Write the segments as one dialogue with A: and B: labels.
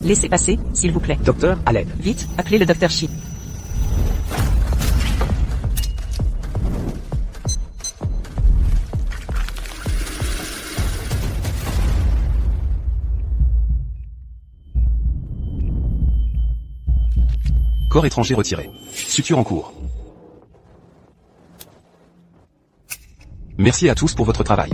A: Laissez passer, s'il vous plaît.
B: Docteur, à l'aide.
A: Vite, appelez le docteur Shi.
B: Corps étranger retiré. Suture en cours. Merci à tous pour votre travail.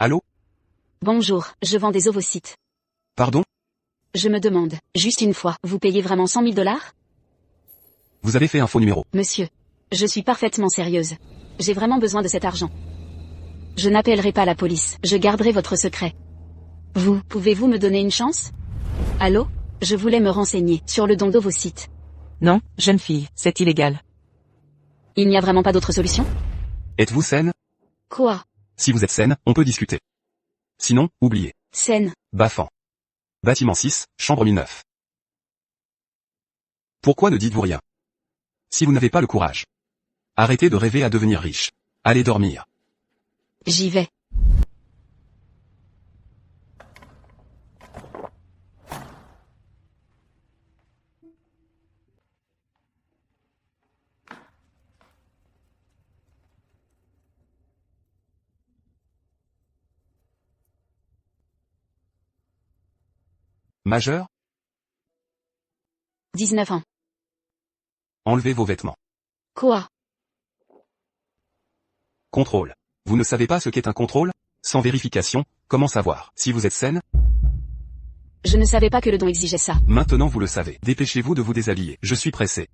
B: Allô?
C: Bonjour, je vends des ovocytes.
B: Pardon?
C: Je me demande, juste une fois, vous payez vraiment 100 000 $?
B: Vous avez fait un faux numéro.
C: Monsieur, je suis parfaitement sérieuse. J'ai vraiment besoin de cet argent. Je n'appellerai pas la police, je garderai votre secret. Pouvez-vous me donner une chance? Allô? Je voulais me renseigner sur le don d'ovocytes.
A: Non, jeune fille, c'est illégal.
C: Il n'y a vraiment pas d'autre solution?
B: Êtes-vous saine?
C: Quoi?
B: Si vous êtes saine, on peut discuter. Sinon, oubliez.
C: Scène.
B: Baffan. Bâtiment 6, chambre 1009. Pourquoi ne dites-vous rien? Si vous n'avez pas le courage. Arrêtez de rêver à devenir riche. Allez dormir.
C: J'y vais.
B: Majeur?
C: 19 ans.
B: Enlevez vos vêtements.
C: Quoi?
B: Contrôle. Vous ne savez pas ce qu'est un contrôle? Sans vérification, comment savoir si vous êtes saine?
C: Je ne savais pas que le don exigeait ça.
B: Maintenant vous le savez. Dépêchez-vous de vous déshabiller. Je suis pressé.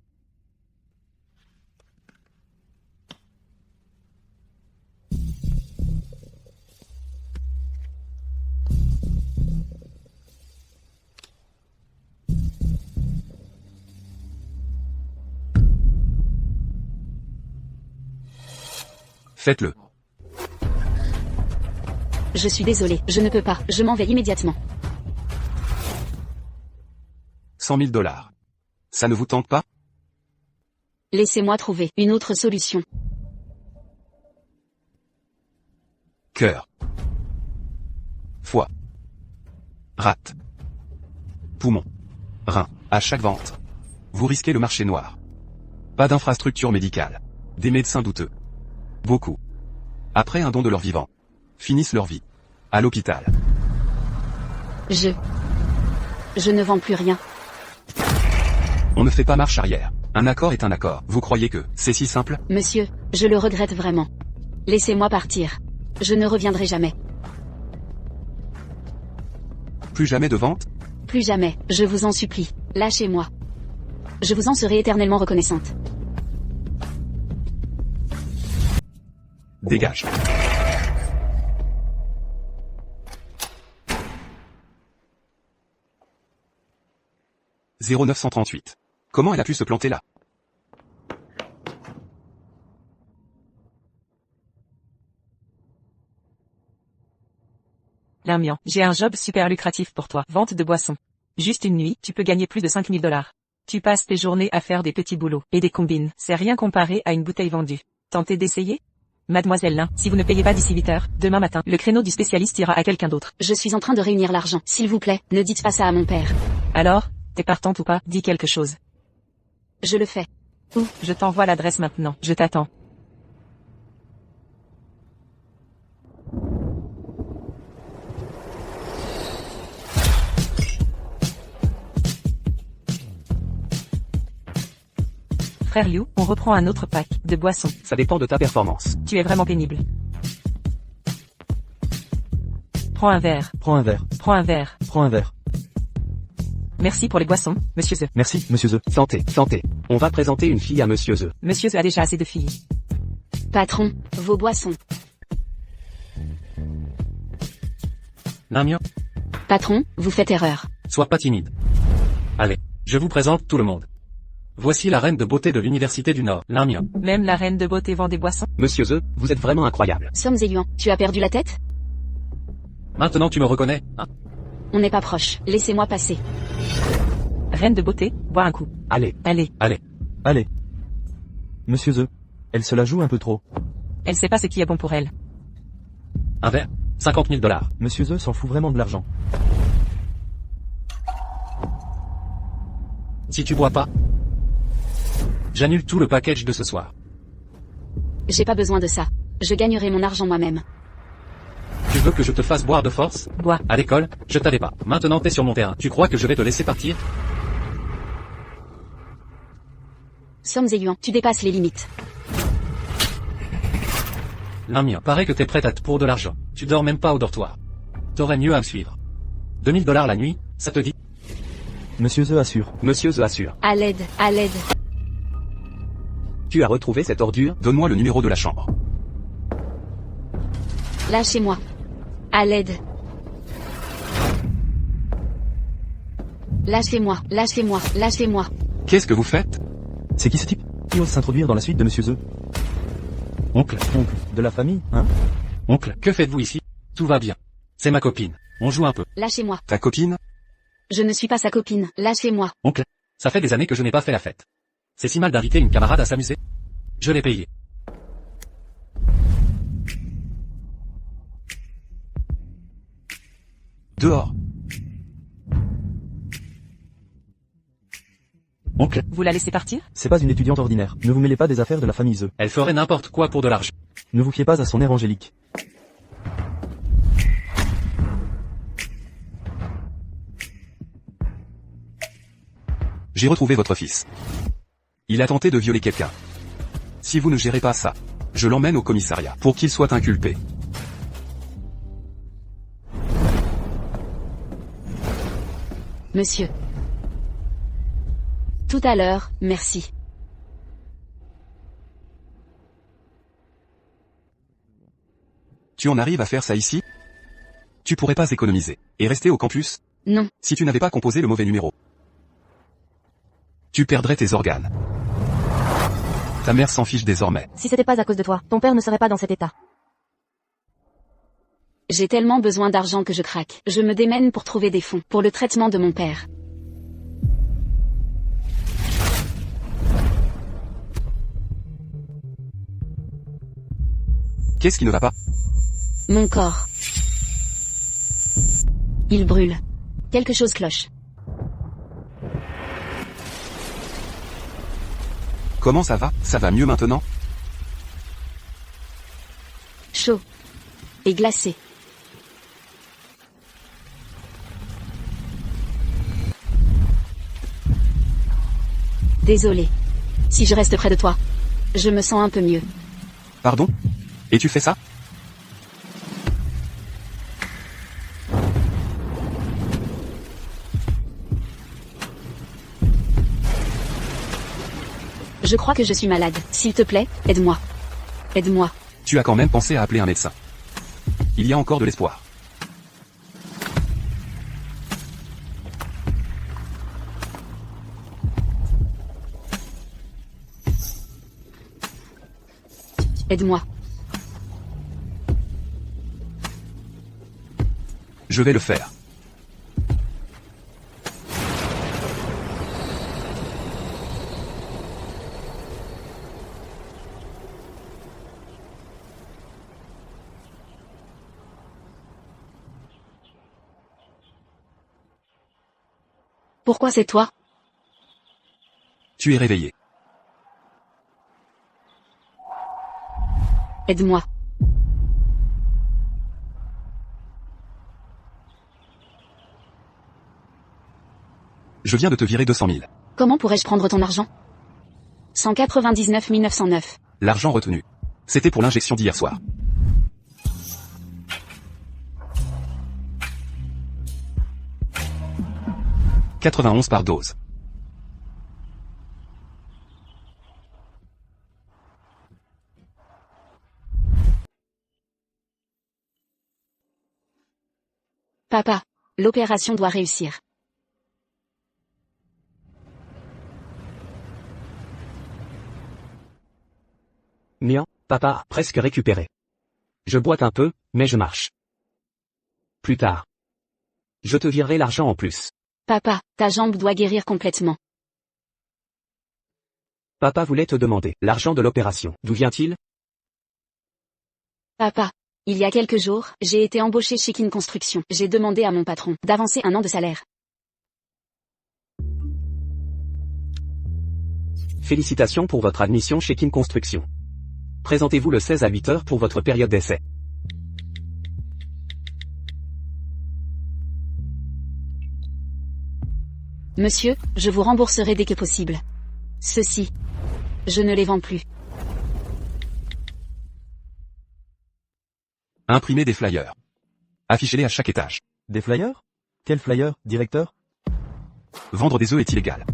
B: Faites-le.
C: Je suis désolée, je ne peux pas, je m'en vais immédiatement.
B: 100 000 $. Ça ne vous tente pas?
C: Laissez-moi trouver une autre solution.
B: Cœur. Foie. Rate. Poumon. Rein. À chaque vente. Vous risquez le marché noir. Pas d'infrastructure médicale. Des médecins douteux. Beaucoup. Après un don de leur vivant. Finissent leur vie. À l'hôpital.
C: Je ne vends plus rien.
B: On ne fait pas marche arrière. Un accord est un accord. Vous croyez que c'est si simple?
C: Monsieur, je le regrette vraiment. Laissez-moi partir. Je ne reviendrai jamais.
B: Plus jamais de vente?
C: Plus jamais, je vous en supplie. Lâchez-moi. Je vous en serai éternellement reconnaissante.
B: Dégage. « 0938. Comment elle a pu se planter là?
A: Lamian, j'ai un job super lucratif pour toi. Vente de boissons. Juste une nuit, tu peux gagner plus de 5 000 $. Tu passes tes journées à faire des petits boulots et des combines. C'est rien comparé à une bouteille vendue. Tentez d'essayer? Mademoiselle Lin, si vous ne payez pas d'ici 8 heures, demain matin, le créneau du spécialiste ira à quelqu'un d'autre.
C: Je suis en train de réunir l'argent. S'il vous plaît, ne dites pas ça à mon père.
A: Alors, t'es partante ou pas? Dis quelque chose.
C: Je le fais.
A: Je t'envoie l'adresse maintenant. Je t'attends. Frère Liu, on reprend un autre pack de boissons.
B: Ça dépend de ta performance.
A: Tu es vraiment pénible. Prends un verre.
D: Prends un verre.
A: Prends un verre.
D: Prends un verre.
A: Merci pour les boissons, Monsieur The.
D: Merci, Monsieur The.
B: Santé, santé. On va présenter une fille à Monsieur The.
A: Monsieur The a déjà assez de filles.
C: Patron, vos boissons.
D: Lamia,
C: Patron, vous faites erreur.
D: sois pas timide. Allez, je vous présente tout le monde. Voici la reine de beauté de l'Université du Nord, Lamia.
A: Même la reine de beauté vend des boissons.
B: Monsieur The, vous êtes vraiment incroyable.
C: Sommes et Yuan, tu as perdu la tête?
D: Maintenant tu me reconnais, hein?
C: On n'est pas proche. Laissez-moi passer.
A: Reine de beauté, bois un coup.
B: Allez,
A: Allez,
D: Allez,
E: Allez. Monsieur The. Elle se la joue un peu trop.
A: elle sait pas ce qui est bon pour elle.
D: un verre, 50 000 $.
E: Monsieur The s'en fout vraiment de l'argent.
D: Si tu bois pas, j'annule tout le package de ce soir.
C: J'ai pas besoin de ça. Je gagnerai mon argent moi-même.
D: Tu veux que je te fasse boire de force?
A: Bois.
D: À l'école, je t'avais pas. Maintenant t'es sur mon terrain. Tu crois que je vais te laisser partir?
C: Sommes et Yuan, tu dépasses les limites.
D: Lamia, paraît que t'es prête à te pour de l'argent. Tu dors même pas au dortoir. T'aurais mieux à me suivre. 2000 $ la nuit, ça te dit?
E: Monsieur The assure.
B: Monsieur The assure.
C: À l'aide, à l'aide.
B: Tu as retrouvé cette ordure? Donne-moi le numéro de la chambre.
C: Lâchez-moi. À l'aide. Lâchez-moi, lâchez-moi, lâchez-moi.
B: Qu'est-ce que vous faites?
E: C'est qui ce type? Qui ose s'introduire dans la suite de Monsieur The?
D: Oncle,
E: Oncle. De la famille, hein?
D: oncle, que faites-vous ici? Tout va bien. C'est ma copine. On joue un peu.
C: Lâchez-moi.
B: Ta copine?
C: Je ne suis pas sa copine. Lâchez-moi.
D: Oncle, ça fait des années que je n'ai pas fait la fête. C'est si mal d'inviter une camarade à s'amuser. Je l'ai payé.
B: Dehors.
D: Oncle,
A: Vous la laissez partir?
E: C'est pas une étudiante ordinaire. Ne vous mêlez pas des affaires de la famille The.
D: elle ferait n'importe quoi pour de l'argent.
E: Ne vous fiez pas à son air angélique.
B: J'ai retrouvé votre fils. Il a tenté de violer quelqu'un. Si vous ne gérez pas ça, je l'emmène au commissariat pour qu'il soit inculpé.
C: Monsieur. Tout à l'heure, merci.
B: Tu en arrives à faire ça ici? Tu pourrais pas économiser et rester au campus?
C: Non.
B: Si tu n'avais pas composé le mauvais numéro, tu perdrais tes organes. Ta mère s'en fiche désormais.
F: Si c'était pas à cause de toi, ton père ne serait pas dans cet état.
C: J'ai tellement besoin d'argent que je craque. Je me démène pour trouver des fonds pour le traitement de mon père.
B: Qu'est-ce qui ne va pas?
C: Mon corps. Il brûle. Quelque chose cloche.
B: Comment ça va? Ça va mieux maintenant?
C: Chaud. Et glacé. Désolé. Si je reste près de toi, je me sens un peu mieux.
B: Pardon? Et tu fais ça?
C: Je crois que je suis malade. S'il te plaît, aide-moi. Aide-moi.
B: Tu as quand même pensé à appeler un médecin. Il y a encore de l'espoir.
C: Aide-moi.
B: Je vais le faire.
C: Pourquoi c'est toi?
B: Tu es réveillé.
C: Aide-moi.
B: Je viens de te virer 200 000.
C: Comment pourrais-je prendre ton argent? 199 909.
B: L'argent retenu. C'était pour l'injection d'hier soir. « 91 par dose.
C: Papa, l'opération doit réussir.
G: Mien, papa a presque récupéré. Je boite un peu, mais je marche. Plus tard. Je te virerai l'argent en plus.
C: Papa, ta jambe doit guérir complètement.
G: Papa voulait te demander, l'argent de l'opération, d'où vient-il?
C: Papa, il y a quelques jours, j'ai été embauché chez Kin Construction. J'ai demandé à mon patron d'avancer 1 an de salaire.
G: Félicitations pour votre admission chez Kin Construction. Présentez-vous le 16 à 8 heures pour votre période d'essai.
C: Monsieur, je vous rembourserai dès que possible. Ceci. Je ne les vends plus.
B: Imprimez des flyers. Affichez-les à chaque étage.
E: Des flyers? Quel flyer, directeur?
B: Vendre des œufs est illégal.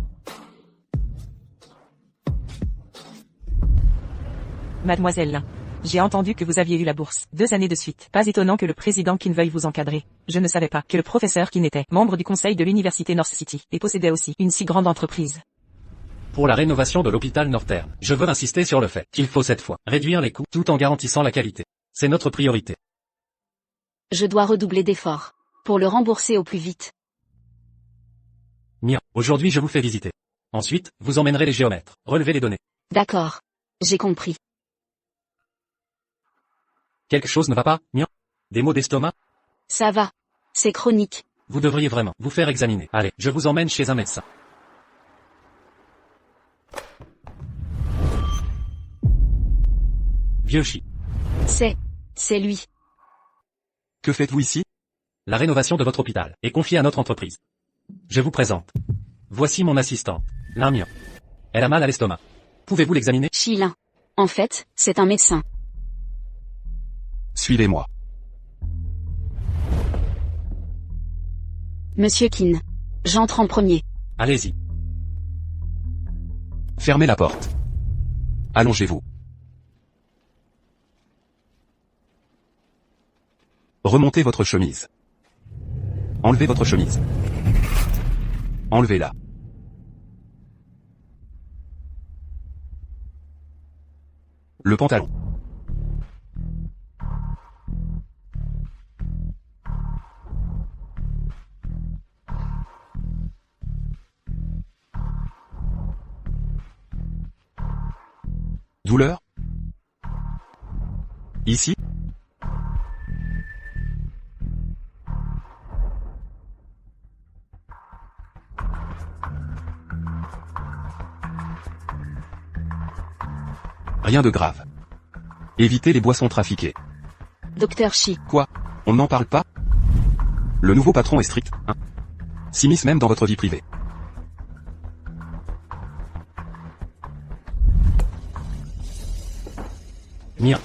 A: Mademoiselle, j'ai entendu que vous aviez eu la bourse 2 années de suite. Pas étonnant que le président Kin veuille vous encadrer. Je ne savais pas que le professeur Kin était membre du conseil de l'université North City et possédait aussi une si grande entreprise.
D: Pour la rénovation de l'hôpital Northern, je veux insister sur le fait qu'il faut cette fois réduire les coûts tout en garantissant la qualité. C'est notre priorité.
C: Je dois redoubler d'efforts pour le rembourser au plus vite.
D: Mien, aujourd'hui je vous fais visiter. Ensuite, vous emmènerez les géomètres, relever les données.
C: D'accord. J'ai compris.
D: Quelque chose ne va pas, Mien? Des maux d'estomac?
C: Ça va. C'est chronique.
D: Vous devriez vraiment vous faire examiner. Allez, je vous emmène chez un médecin. Vieux chi.
C: C'est lui.
B: Que faites-vous ici?
D: La rénovation de votre hôpital est confiée à notre entreprise. Je vous présente. Voici mon assistante, Lamia. Elle a mal à l'estomac. Pouvez-vous l'examiner?
C: Chilin. En fait, c'est un médecin.
B: Suivez-moi.
C: Monsieur Kin. J'entre en premier.
D: Allez-y.
B: Fermez la porte. Allongez-vous. Remontez votre chemise. Enlevez votre chemise. Enlevez-la. Le pantalon. Douleur? Ici? Rien de grave. Évitez les boissons trafiquées.
C: Docteur Chi.
B: Quoi? On n'en parle pas? Le nouveau patron est strict, hein? S'immisce même dans votre vie privée.
D: Mien.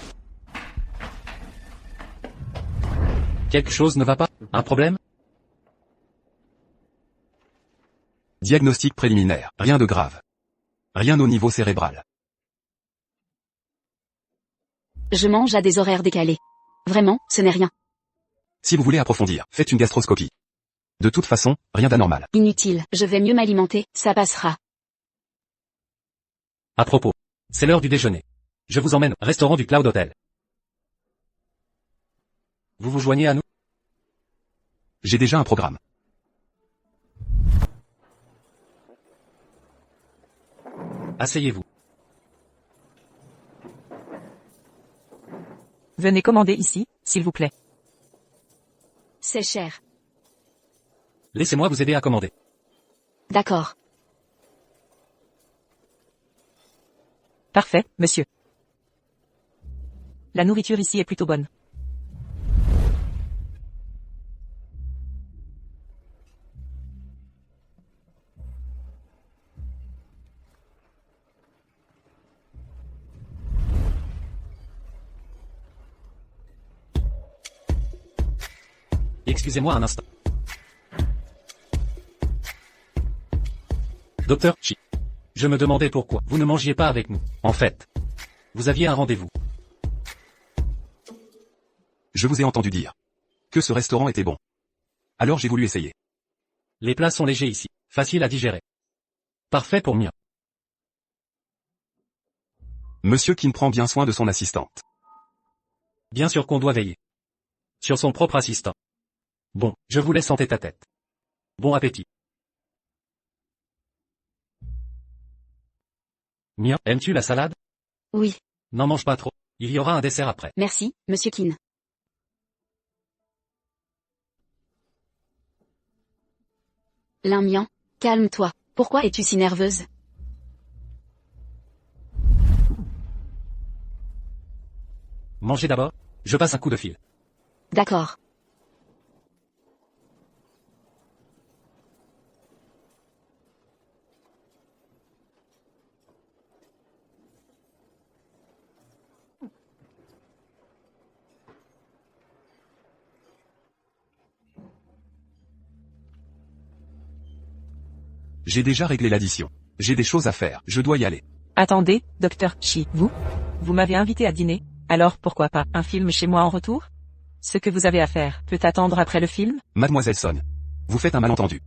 D: Quelque chose ne va pas? Un problème?
B: Diagnostic préliminaire. Rien de grave. Rien au niveau cérébral.
C: Je mange à des horaires décalés. Vraiment, ce n'est rien.
B: Si vous voulez approfondir, faites une gastroscopie. De toute façon, rien d'anormal.
C: Inutile. Je vais mieux m'alimenter, ça passera.
D: À propos. C'est l'heure du déjeuner. Je vous emmène au restaurant du Cloud Hotel. Vous vous joignez à nous?
B: J'ai déjà un programme.
D: Asseyez-vous.
A: Venez commander ici, s'il vous plaît.
C: C'est cher.
D: Laissez-moi vous aider à commander.
C: D'accord.
A: Parfait, monsieur. La nourriture ici est plutôt bonne.
D: Excusez-moi un instant. Docteur Chi. Je me demandais pourquoi vous ne mangiez pas avec nous. En fait, vous aviez un rendez-vous.
B: Je vous ai entendu dire que ce restaurant était bon. Alors j'ai voulu essayer.
D: Les plats sont légers ici, faciles à digérer. Parfait pour Mia.
B: Monsieur Kin prend bien soin de son assistante.
D: Bien sûr qu'on doit veiller. Sur son propre assistant. Bon, je vous laisse en tête à tête. Bon appétit. Mia, aimes-tu la salade?
C: Oui,
D: N'en mange pas trop. Il y aura un dessert après.
C: merci, Monsieur Kin. Lin Mian, calme-toi. Pourquoi es-tu si nerveuse?
D: Mangez d'abord. Je passe un coup de fil.
C: D'accord.
B: J'ai déjà réglé l'addition. J'ai des choses à faire, je dois y aller.
A: Attendez, Dr. Chi, vous m'avez invité à dîner, alors pourquoi pas un film chez moi en retour? Ce que vous avez à faire peut attendre après le film?
B: Mademoiselle Son. Vous faites un malentendu.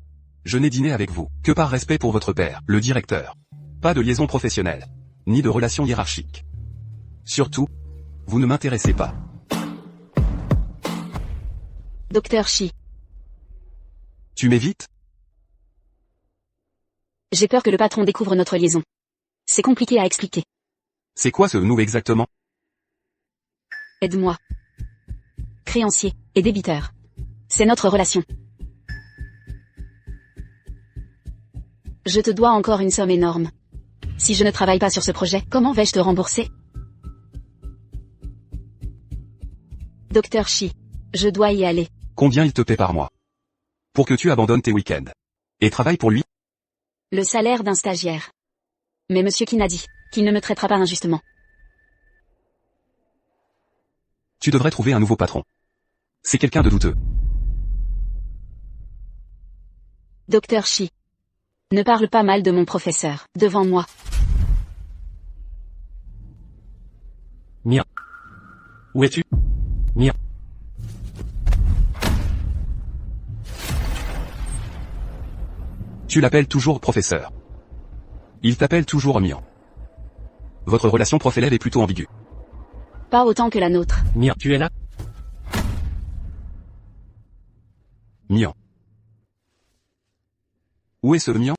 B: Je n'ai dîné avec vous que par respect pour votre père, le directeur. Pas de liaison professionnelle. Ni de relation hiérarchique. Surtout, vous ne m'intéressez pas.
C: Docteur Chi,
B: Tu m'évites?
C: j'ai peur que le patron découvre notre liaison. C'est compliqué à expliquer.
B: C'est quoi ce nous exactement?
C: Aide-moi. Créancier et débiteur. C'est notre relation. Je te dois encore une somme énorme. Si je ne travaille pas sur ce projet, comment vais-je te rembourser? Docteur Chi, je dois y aller.
B: Combien il te paie par mois? Pour que tu abandonnes tes week-ends. Et travailles pour lui?
C: Le salaire d'un stagiaire. Mais Monsieur Kin a dit qu'il ne me traitera pas injustement.
B: Tu devrais trouver un nouveau patron. C'est quelqu'un de douteux.
C: Docteur Chi, ne parle pas mal de mon professeur, devant moi.
D: Mia. Où es-tu? Mia.
B: Tu l'appelles toujours professeur. Il t'appelle toujours Mian. Votre relation prof-élève est plutôt ambiguë.
C: Pas autant que la nôtre.
D: Mia, tu es là?
B: Mian. Où est ce Mian?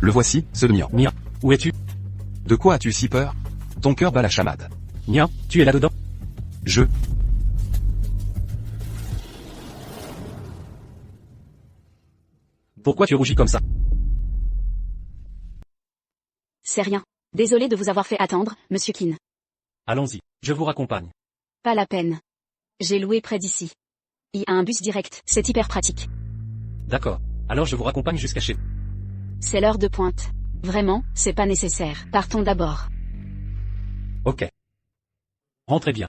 B: Le voici, ce Mian.
D: Mia, où es-tu?
B: De quoi as-tu si peur? Ton cœur bat la chamade.
D: Mia, tu es là-dedans?
B: Je.
D: Pourquoi tu rougis comme ça?
C: C'est rien. Désolé de vous avoir fait attendre, Monsieur Kin.
D: Allons-y, je vous raccompagne.
C: Pas la peine. J'ai loué près d'ici. Il y a un bus direct, c'est hyper pratique.
D: D'accord. Alors je vous raccompagne jusqu'à chez vous.
C: C'est l'heure de pointe. Vraiment, c'est pas nécessaire. Partons d'abord.
D: Ok. Rentrez bien.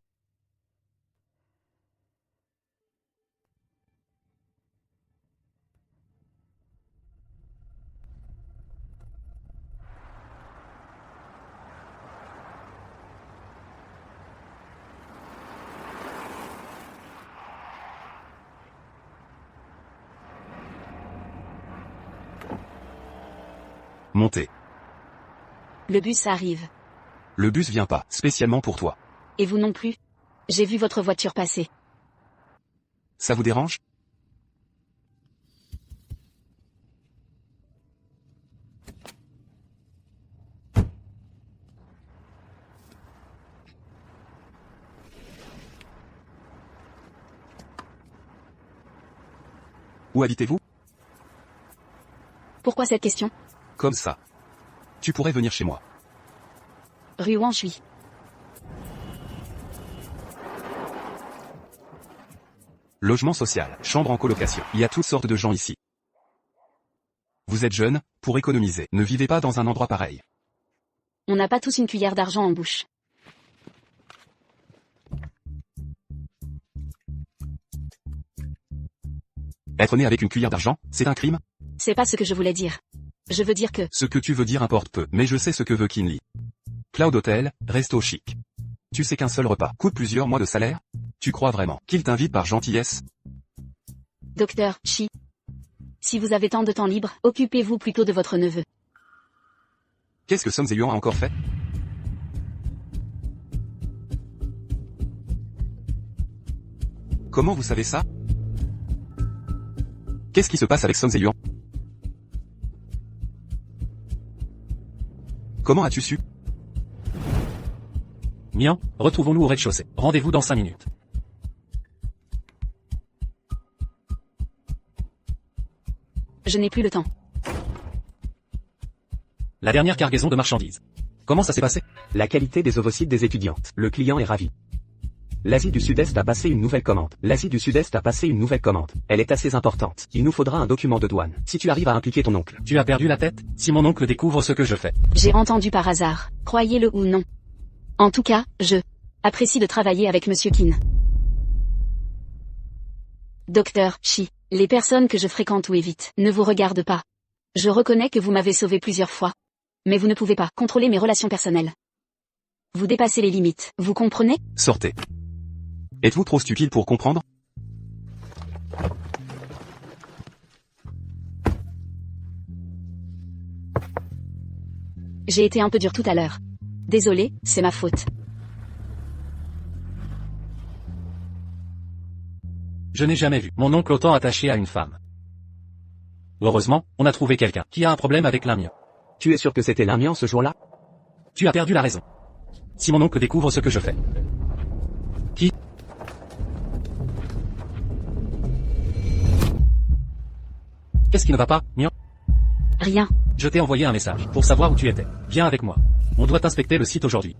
B: Montez.
C: Le bus arrive.
B: Le bus vient pas, spécialement pour toi.
C: Et vous non plus? J'ai vu votre voiture passer.
B: Ça vous dérange? Où habitez-vous?
C: Pourquoi cette question?
B: Comme ça. Tu pourrais venir chez moi.
C: Rue Wanshui.
B: Logement social, chambre en colocation. Il y a toutes sortes de gens ici. Vous êtes jeune, pour économiser. Ne vivez pas dans un endroit pareil.
C: On n'a pas tous une cuillère d'argent en bouche.
B: Être né avec une cuillère d'argent, c'est un crime?
C: C'est pas ce que je voulais dire. Je veux dire que,
B: Ce que tu veux dire importe peu, mais je sais ce que veut Kinley. Cloud Hotel, resto chic. Tu sais qu'un seul repas coûte plusieurs mois de salaire? Tu crois vraiment qu'il t'invite par gentillesse?
C: Docteur Chi. Si vous avez tant de temps libre, occupez-vous plutôt de votre neveu.
B: Qu'est-ce que Song Zeyuan a encore fait? Comment vous savez ça? Qu'est-ce qui se passe avec Song Zeyuan? Comment as-tu su?
D: Mian, retrouvons-nous au rez-de-chaussée. Rendez-vous dans 5 minutes.
C: Je n'ai plus le temps.
D: La dernière cargaison de marchandises. Comment ça s'est passé?
G: La qualité des ovocytes des étudiantes. Le client est ravi. L'Asie du Sud-Est a passé une nouvelle commande. L'Asie du Sud-Est a passé une nouvelle commande. Elle est assez importante. Il nous faudra un document de douane. Si tu arrives à impliquer ton oncle.
D: Tu as perdu la tête? Si mon oncle découvre ce que je fais.
C: J'ai entendu par hasard, croyez-le ou non. En tout cas, je apprécie de travailler avec Monsieur Qin. Docteur Chi, les personnes que je fréquente ou évite ne vous regardent pas. Je reconnais que vous m'avez sauvé plusieurs fois. Mais vous ne pouvez pas contrôler mes relations personnelles. Vous dépassez les limites, vous comprenez?
B: Sortez. Êtes-vous trop stupide pour comprendre?
C: J'ai été un peu dur tout à l'heure. Désolé, c'est ma faute.
D: Je n'ai jamais vu mon oncle autant attaché à une femme. Heureusement, on a trouvé quelqu'un qui a un problème avec l'Amiens.
G: Tu es sûr que c'était l'Amiens ce jour-là?
D: Tu as perdu la raison. Si mon oncle découvre ce que je fais. Qui? Qu'est-ce qui ne va pas, Mian?
C: Rien.
D: Je t'ai envoyé un message pour savoir où tu étais. Viens avec moi. On doit inspecter le site aujourd'hui.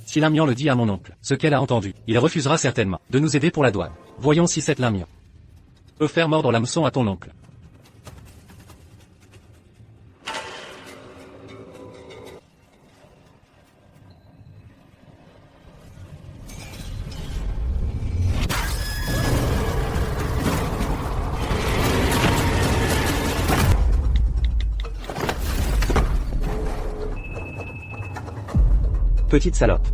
D: Si l'Amiens le dit à mon oncle, ce qu'elle a entendu, il refusera certainement de nous aider pour la douane. Voyons si cette l'Amiens peut faire mordre l'hameçon à ton oncle.
G: Petite salope.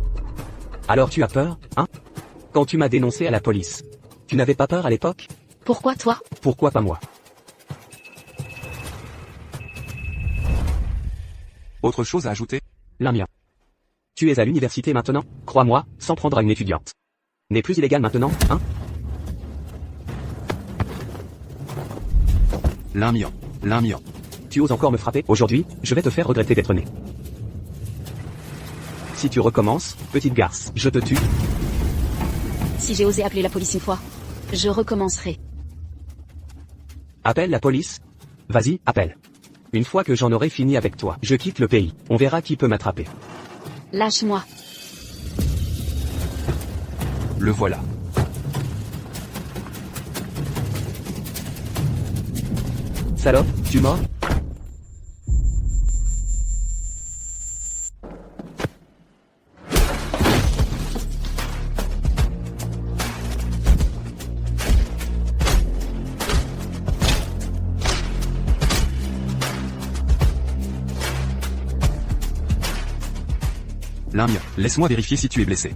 G: Alors tu as peur, hein? Quand tu m'as dénoncé à la police. Tu n'avais pas peur à l'époque?
C: Pourquoi toi?
G: Pourquoi pas moi?
B: Autre chose à ajouter?
G: L'Amiens. Tu es à l'université maintenant, crois-moi, sans prendre à une étudiante. N'est plus illégal maintenant, hein?
B: L'Amiens.
G: Tu oses encore me frapper? Aujourd'hui, je vais te faire regretter d'être né. Si tu recommences, petite garce, je te tue.
C: Si j'ai osé appeler la police une fois, je recommencerai.
G: Appelle la police? Vas-y, appelle. Une fois que j'en aurai fini avec toi, je quitte le pays. On verra qui peut m'attraper.
C: Lâche-moi.
B: Le voilà.
G: Salope, tu mords?
B: L'Amiens, laisse-moi vérifier si tu es blessé.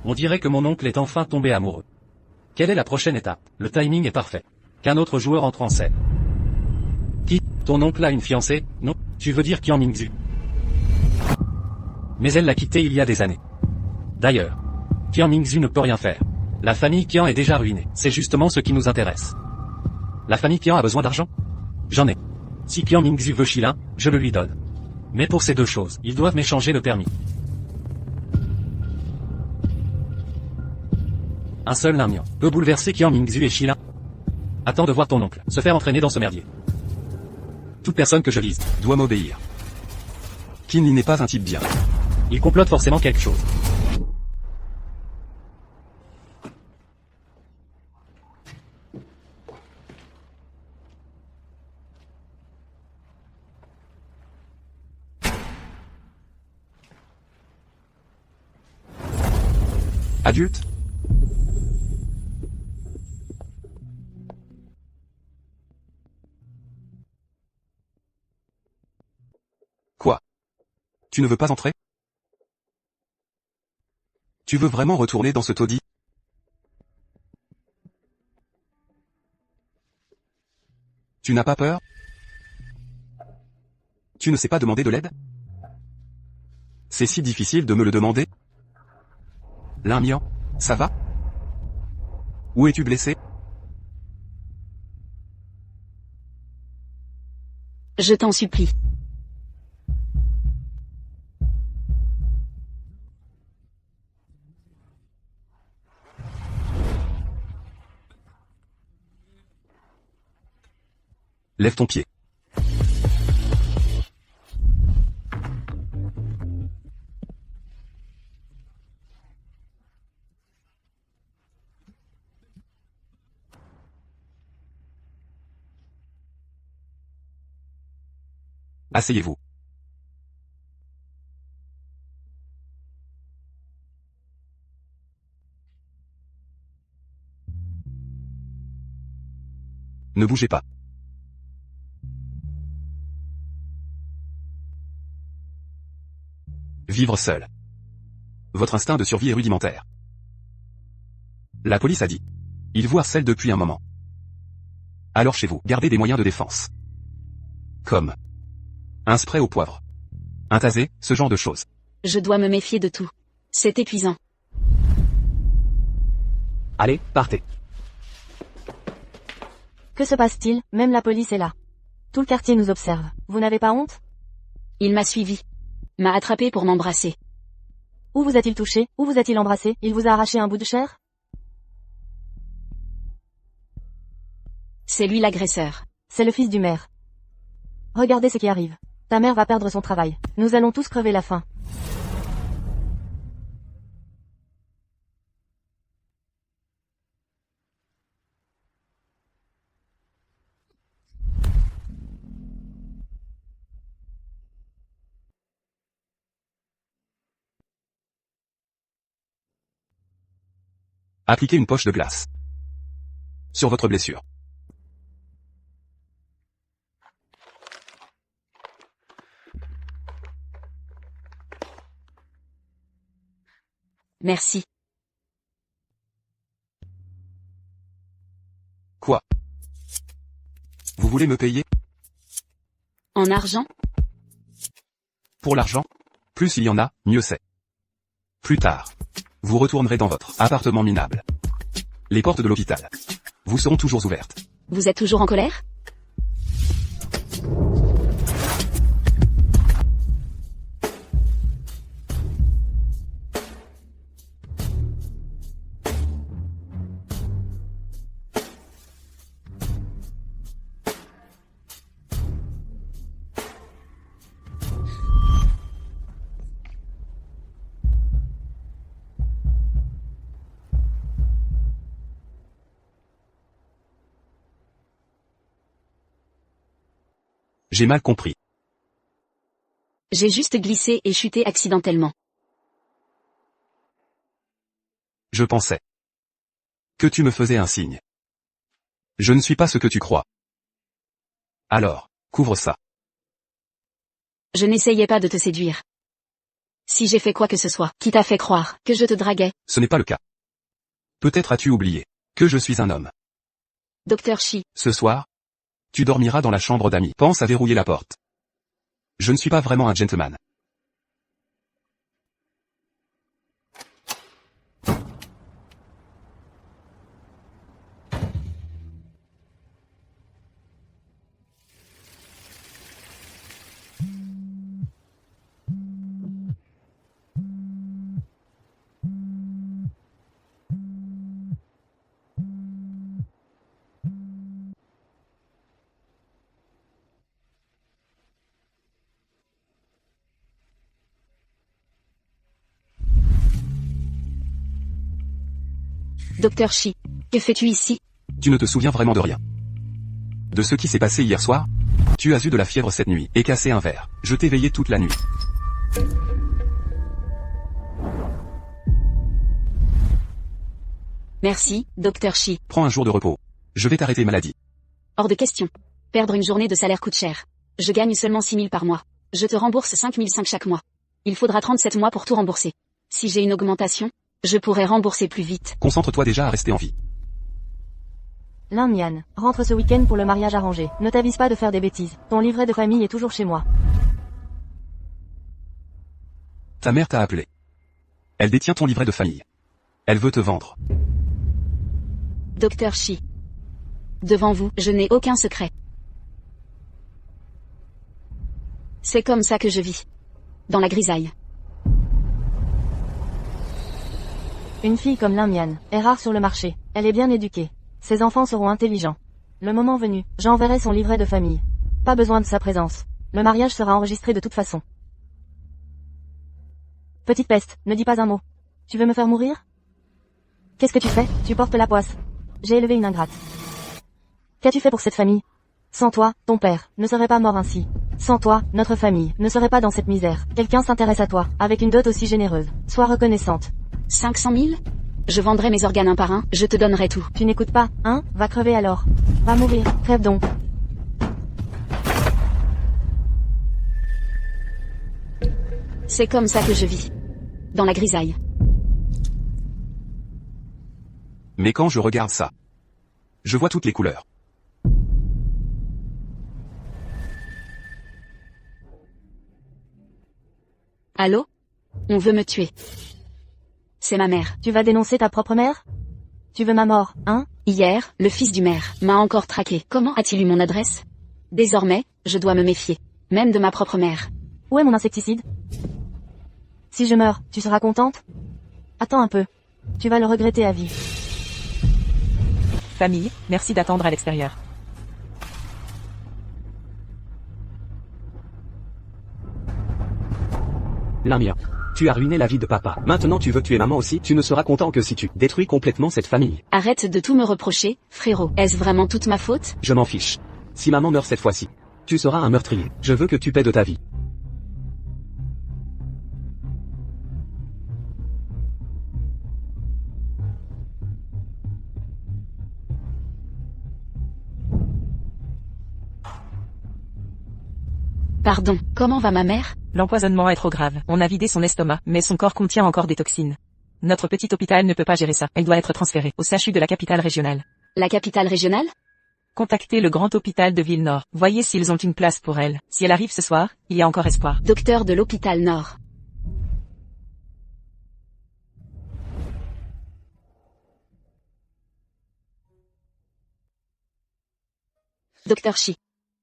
D: On dirait que mon oncle est enfin tombé amoureux. Quelle est la prochaine étape? Le timing est parfait. Qu'un autre joueur entre en scène. Qui? Ton oncle a une fiancée? Non? Tu veux dire Qian Mingzhu? Mais elle l'a quitté il y a des années. D'ailleurs, Qian Mingzhu ne peut rien faire. La famille Qian est déjà ruinée. C'est justement ce qui nous intéresse. La famille Qian a besoin d'argent? J'en ai. Si Qian Mingzhu veut Shilin, je le lui donne. Mais pour ces deux choses, ils doivent m'échanger le permis. Un seul Lamian peut bouleverser Qian Mingzhu et Shilin. Attends de voir ton oncle se faire entraîner dans ce merdier. Toute personne que je vise
B: doit m'obéir. Qin Li n'est pas un type bien.
D: Il complote forcément quelque chose.
B: Adulte? Quoi? Tu ne veux pas entrer? Tu veux vraiment retourner dans ce taudis? Tu n'as pas peur? Tu ne sais pas demander de l'aide? C'est si difficile de me le demander? Limyan, ça va? Où es-tu blessé?
C: Je t'en supplie.
B: Lève ton pied. Asseyez-vous. Ne bougez pas. Vivre seul. Votre instinct de survie est rudimentaire. La police a dit. Il vous harcèle depuis un moment. Alors chez vous, gardez des moyens de défense. Comme un spray au poivre. Un tasé, ce genre de choses.
C: Je dois me méfier de tout. C'est épuisant.
G: Allez, partez.
F: Que se passe-t-il? Même la police est là. Tout le quartier nous observe. Vous n'avez pas honte?
C: Il m'a suivi. M'a attrapé pour m'embrasser.
F: Où vous a-t-il touché? Où vous a-t-il embrassé? Il vous a arraché un bout de chair?
C: C'est lui l'agresseur.
F: C'est le fils du maire. Regardez ce qui arrive. Ta mère va perdre son travail. Nous allons tous crever la faim.
B: Appliquez une poche de glace sur votre blessure.
C: Merci.
B: Quoi? Vous voulez me payer?
C: En argent?
B: Pour l'argent? Plus il y en a, mieux c'est. Plus tard, vous retournerez dans votre appartement minable. Les portes de l'hôpital vous seront toujours ouvertes.
C: Vous êtes toujours en colère?
B: J'ai mal compris.
C: J'ai juste glissé et chuté accidentellement.
B: Je pensais que tu me faisais un signe. Je ne suis pas ce que tu crois. Alors, couvre ça.
C: Je n'essayais pas de te séduire. Si j'ai fait quoi que ce soit, qui t'a fait croire que je te draguais?
B: Ce n'est pas le cas. Peut-être as-tu oublié que je suis un homme.
C: Docteur Shi,
B: Ce soir, tu dormiras dans la chambre d'amis. Pense à verrouiller la porte. Je ne suis pas vraiment un gentleman.
C: Docteur Shi, que fais-tu ici?
B: Tu ne te souviens vraiment de rien. De ce qui s'est passé hier soir? Tu as eu de la fièvre cette nuit et cassé un verre. Je t'ai veillé toute la nuit.
C: Merci, docteur Shi.
B: Prends un jour de repos. Je vais t'arrêter maladie.
C: Hors de question. Perdre une journée de salaire coûte cher. Je gagne seulement 6 000 par mois. Je te rembourse 5 500 chaque mois. Il faudra 37 mois pour tout rembourser. Si j'ai une augmentation, je pourrai rembourser plus vite.
B: Concentre-toi déjà à rester en vie.
F: Lin Mian, rentre ce week-end pour le mariage arrangé. Ne t'avise pas de faire des bêtises. Ton livret de famille est toujours chez moi.
B: Ta mère t'a appelé. Elle détient ton livret de famille. Elle veut te vendre.
C: Docteur Shi. Devant vous, je n'ai aucun secret. C'est comme ça que je vis. Dans la grisaille.
F: Une fille comme Lin Mian est rare sur le marché. Elle est bien éduquée. Ses enfants seront intelligents. Le moment venu, j'enverrai son livret de famille. Pas besoin de sa présence. Le mariage sera enregistré de toute façon. Petite peste, ne dis pas un mot. Tu veux me faire mourir? Qu'est-ce que tu fais? Tu portes la poisse. J'ai élevé une ingrate. Qu'as-tu fait pour cette famille? Sans toi, ton père ne serait pas mort ainsi. Sans toi, notre famille ne serait pas dans cette misère. Quelqu'un s'intéresse à toi, avec une dot aussi généreuse. Sois reconnaissante.
C: 500 000? Je vendrai mes organes un par un, je te donnerai tout.
F: Tu n'écoutes pas, hein? Va crever alors. Va mourir, crève donc.
C: C'est comme ça que je vis. Dans la grisaille.
B: Mais quand je regarde ça, je vois toutes les couleurs.
C: Allô? On veut me tuer. C'est ma mère.
F: Tu vas dénoncer ta propre mère? Tu veux ma mort, hein?
C: Hier, le fils du maire m'a encore traqué. Comment a-t-il eu mon adresse? Désormais, je dois me méfier. Même de ma propre mère.
F: Où est mon insecticide? Si je meurs, tu seras contente? Attends un peu. Tu vas le regretter à vie.
A: Famille, merci d'attendre à l'extérieur.
G: Lamia. Tu as ruiné la vie de papa. Maintenant tu veux tuer maman aussi? Tu ne seras content que si tu détruis complètement cette famille.
C: Arrête de tout me reprocher, frérot. Est-ce vraiment toute ma faute?
G: Je m'en fiche. Si maman meurt cette fois-ci, tu seras un meurtrier. Je veux que tu paies de ta vie.
C: Pardon, comment va ma mère?
A: L'empoisonnement est trop grave. On a vidé son estomac, mais son corps contient encore des toxines. Notre petit hôpital ne peut pas gérer ça. Elle doit être transférée au CHU de la capitale régionale.
C: La capitale régionale?
A: Contactez le grand hôpital de Ville-Nord. Voyez s'ils ont une place pour elle. Si elle arrive ce soir, il y a encore espoir.
C: Docteur de l'hôpital Nord. Docteur Shi.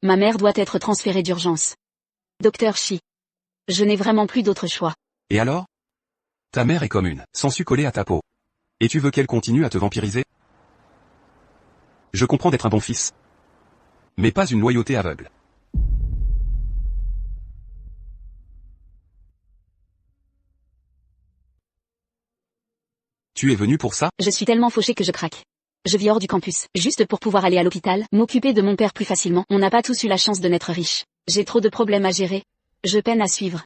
C: Ma mère doit être transférée d'urgence. Docteur Shi. Je n'ai vraiment plus d'autre choix.
B: Et alors? Ta mère est comme une sangsue collée à ta peau. Et tu veux qu'elle continue à te vampiriser? Je comprends d'être un bon fils. Mais pas une loyauté aveugle. Tu es venu pour ça?
C: Je suis tellement fauché que je craque. Je vis hors du campus, juste pour pouvoir aller à l'hôpital, m'occuper de mon père plus facilement. On n'a pas tous eu la chance de naître riche. J'ai trop de problèmes à gérer. Je peine à suivre.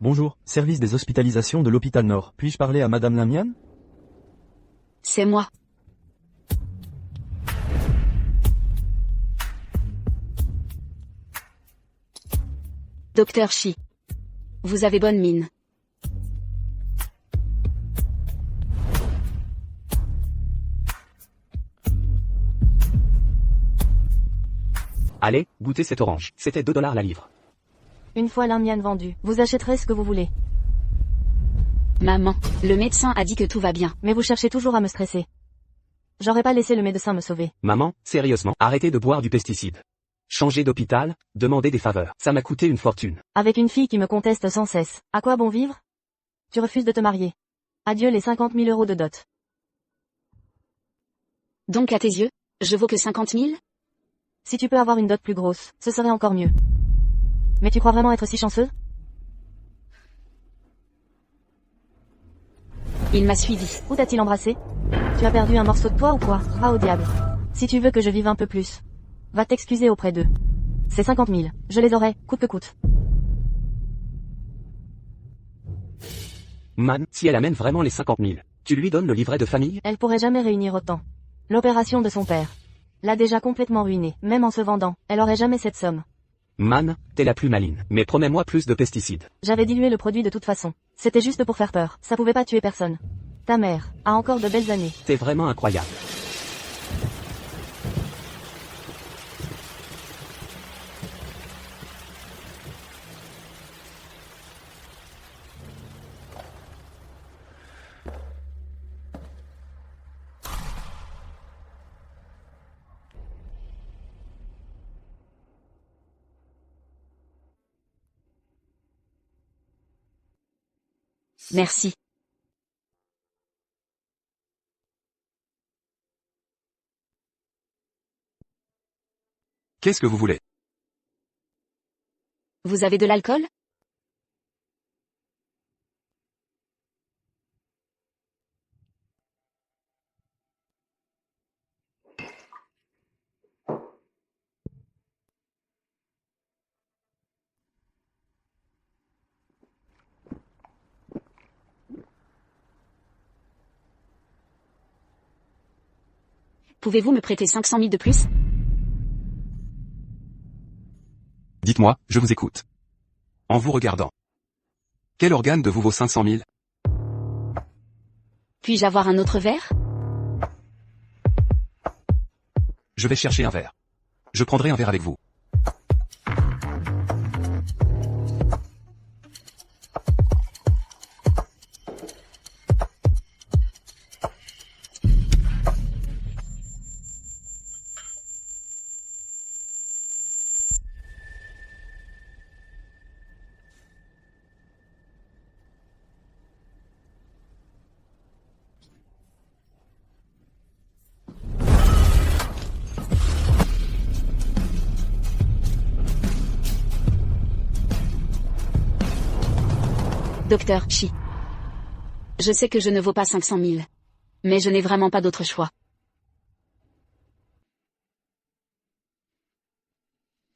E: Bonjour, service des hospitalisations de l'hôpital Nord. Puis-je parler à Madame Lamian?
C: C'est moi. Docteur Shi. Vous avez bonne mine.
G: Allez, goûtez cette orange. C'était 2 $ la livre.
F: Une fois Lin Mian vendu, vous achèterez ce que vous voulez.
C: Maman, le médecin a dit que tout va bien.
F: Mais vous cherchez toujours à me stresser. J'aurais pas laissé le médecin me sauver.
G: Maman, sérieusement, arrêtez de boire du pesticide. Changer d'hôpital, demander des faveurs. Ça m'a coûté une fortune.
F: Avec une fille qui me conteste sans cesse, à quoi bon vivre? Tu refuses de te marier. Adieu les 50 000 € de dot.
C: Donc à tes yeux, je vaux que 50 000?
F: Si tu peux avoir une dot plus grosse, ce serait encore mieux. Mais tu crois vraiment être si chanceux?
C: Il m'a suivi.
F: Où t'a-t-il embrassé? Tu as perdu un morceau de toi ou quoi? Va au diable. Si tu veux que je vive un peu plus, va t'excuser auprès d'eux. C'est 50 000. Je les aurai, coûte que coûte.
G: Man, si elle amène vraiment les 50 000, tu lui donnes le livret de famille?
F: Elle pourrait jamais réunir autant. L'opération de son père l'a déjà complètement ruinée. Même en se vendant, elle aurait jamais cette somme.
G: Man, t'es la plus maligne. Mais promets-moi plus de pesticides.
F: J'avais dilué le produit de toute façon. C'était juste pour faire peur. Ça pouvait pas tuer personne. Ta mère a encore de belles années.
G: T'es vraiment incroyable.
C: Merci.
B: Qu'est-ce que vous voulez?
C: Vous avez de l'alcool? Pouvez-vous me prêter 500 000 de plus?
B: Dites-moi, je vous écoute. En vous regardant. Quel organe de vous vaut 500 000?
C: Puis-je avoir un autre verre?
B: Je vais chercher un verre. Je prendrai un verre avec vous.
C: Docteur Chi. Je sais que je ne vaux pas 500 000. Mais je n'ai vraiment pas d'autre choix.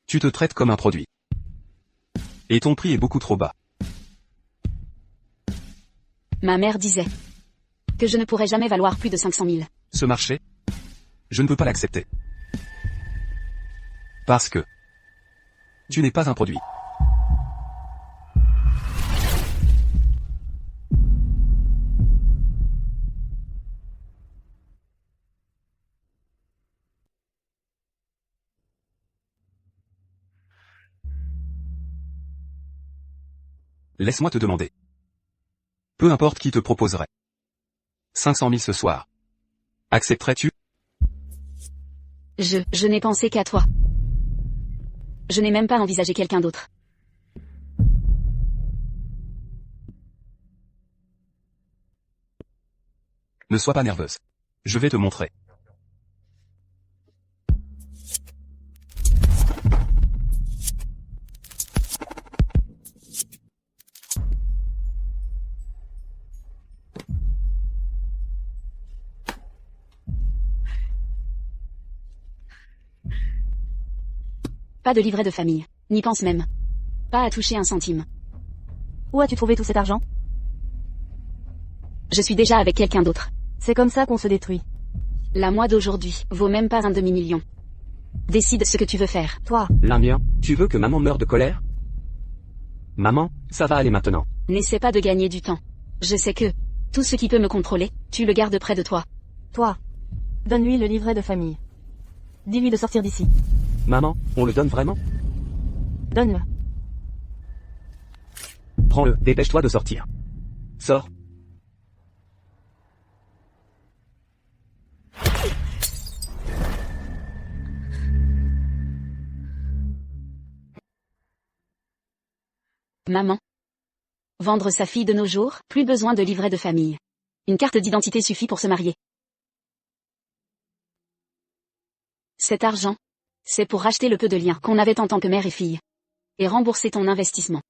B: Tu te traites comme un produit. Et ton prix est beaucoup trop bas.
C: Ma mère disait que je ne pourrais jamais valoir plus de 500 000.
B: Ce marché? Je ne peux pas l'accepter. Parce que tu n'es pas un produit. Laisse-moi te demander. Peu importe qui te proposerait 500 000 ce soir. Accepterais-tu?
C: Je n'ai pensé qu'à toi. Je n'ai même pas envisagé quelqu'un d'autre.
B: Ne sois pas nerveuse. Je vais te montrer.
C: Pas de livret de famille. N'y pense même. Pas à toucher un centime.
F: Où as-tu trouvé tout cet argent?
C: Je suis déjà avec quelqu'un d'autre.
F: C'est comme ça qu'on se détruit.
C: La moi d'aujourd'hui vaut même pas un demi-million. Décide ce que tu veux faire.
F: Toi,
G: L'un mien, tu veux que maman meure de colère? Maman, ça va aller maintenant.
C: N'essaie pas de gagner du temps. Je sais que tout ce qui peut me contrôler, tu le gardes près de toi.
F: toi. Donne-lui le livret de famille. Dis-lui de sortir d'ici.
G: Maman, on le donne vraiment?
F: Donne-le.
G: Prends-le, dépêche-toi de sortir. Sors.
C: Maman. Vendre sa fille de nos jours, plus besoin de livret de famille. Une carte d'identité suffit pour se marier. Cet argent, c'est pour racheter le peu de liens qu'on avait en tant que mère et fille. Et rembourser ton investissement.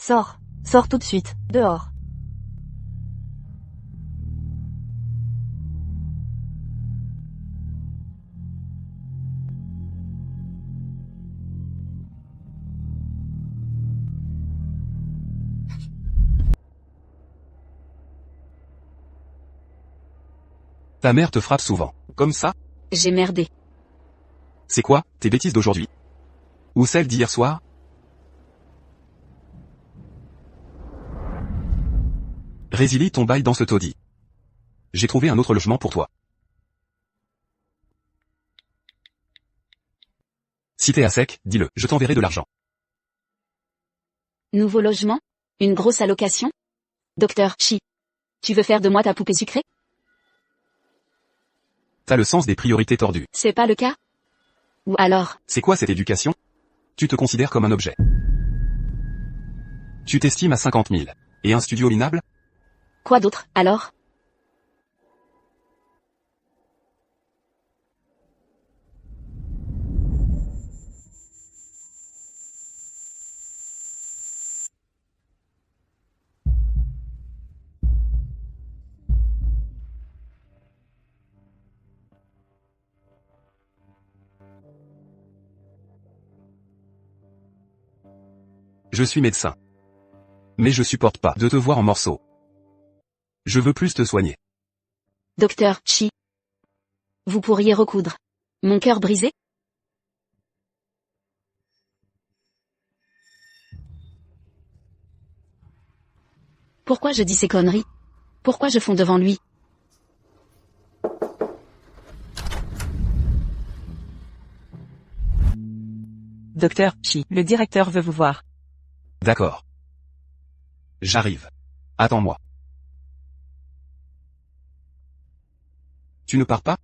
F: Sors. Sors tout de suite. Dehors.
B: Ta mère te frappe souvent. Comme ça?
C: J'ai merdé.
B: C'est quoi, tes bêtises d'aujourd'hui? Ou celles d'hier soir? Résilie ton bail dans ce taudis. J'ai trouvé un autre logement pour toi. Si t'es à sec, dis-le, je t'enverrai de l'argent.
C: Nouveau logement? Une grosse allocation? Docteur Chi. Tu veux faire de moi ta poupée sucrée?
B: T'as le sens des priorités tordues.
C: C'est pas le cas? Ou alors,
B: C'est quoi cette éducation? Tu te considères comme un objet. Tu t'estimes à 50 000. Et un studio minable?
C: quoi d'autre, alors?
B: Je suis médecin. Mais je supporte pas de te voir en morceaux. Je veux plus te soigner.
C: Docteur Chi. Vous pourriez recoudre mon cœur brisé? Pourquoi je dis ces conneries? Pourquoi je fonds devant lui?
A: Docteur Chi, le directeur veut vous voir.
B: D'accord. J'arrive. Attends-moi. Tu ne pars pas?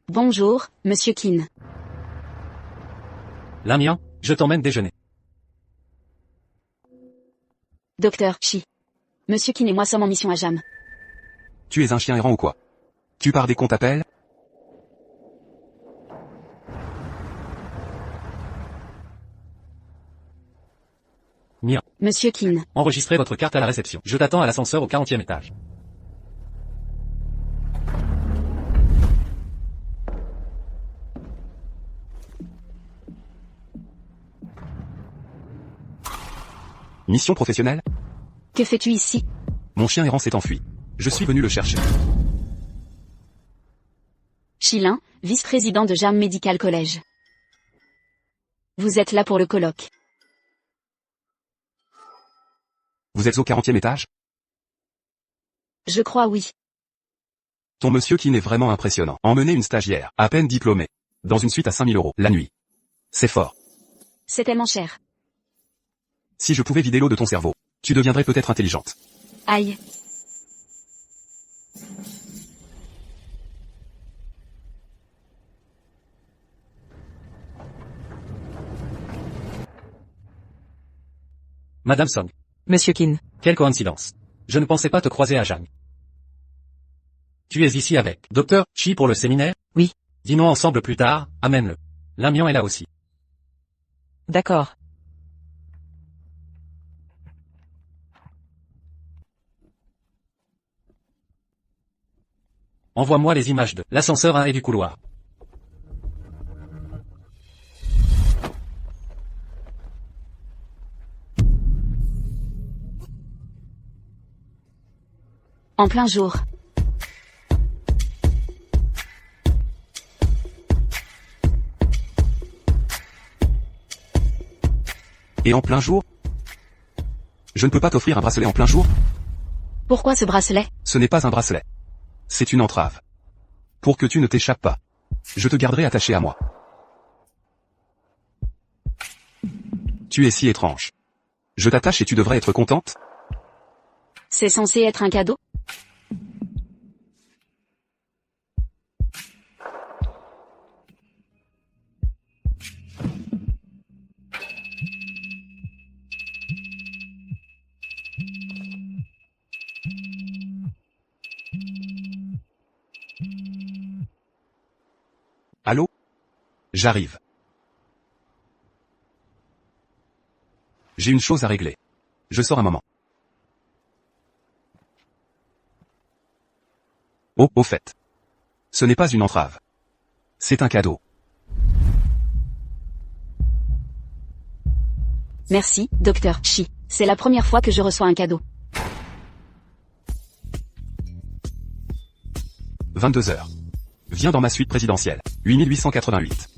C: Bonjour, Monsieur Kin.
D: Lamien, je t'emmène déjeuner.
C: Docteur Chi. Monsieur Kin et moi sommes en mission à Jam.
B: Tu es un chien errant ou quoi? Tu pars dès qu'on t'appelle?
D: Mia,
C: Monsieur Kin.
D: enregistrez votre carte à la réception. Je t'attends à l'ascenseur au 40e étage.
B: Mission professionnelle?
C: Que fais-tu ici?
B: Mon chien errant s'est enfui. Je suis venu le chercher.
C: Chilin, vice-président de Jam Medical College. Vous êtes là pour le colloque.
B: Vous êtes au 40e étage?
C: Je crois oui.
B: Ton monsieur qui n'est vraiment impressionnant. Emmener une stagiaire, à peine diplômée, dans une suite à 5 000 €, la nuit. C'est fort.
C: C'est tellement cher.
B: Si je pouvais vider l'eau de ton cerveau, tu deviendrais peut-être intelligente.
C: Aïe.
D: Madame Song,
A: Monsieur Kin.
D: quelle coïncidence. Je ne pensais pas te croiser à Jam. Tu es ici avec Docteur Chi pour le séminaire?
A: Oui.
D: Dînons ensemble plus tard, amène-le. Lamien est là aussi.
A: D'accord.
D: Envoie-moi les images de l'ascenseur 1 et du couloir.
C: En plein jour.
B: Et en plein jour? Je ne peux pas t'offrir un bracelet en plein jour?
C: Pourquoi ce bracelet?
B: Ce n'est pas un bracelet. C'est une entrave. Pour que tu ne t'échappes pas. Je te garderai attaché à moi. Tu es si étrange. Je t'attache et tu devrais être contente?
C: C'est censé être un cadeau?
B: Allô? J'arrive. J'ai une chose à régler. Je sors un moment. Oh, au fait. Ce n'est pas une entrave. C'est un cadeau.
C: Merci, docteur Chi. C'est la première fois que je reçois un cadeau.
B: 22 heures. Viens dans ma suite présidentielle. 8888.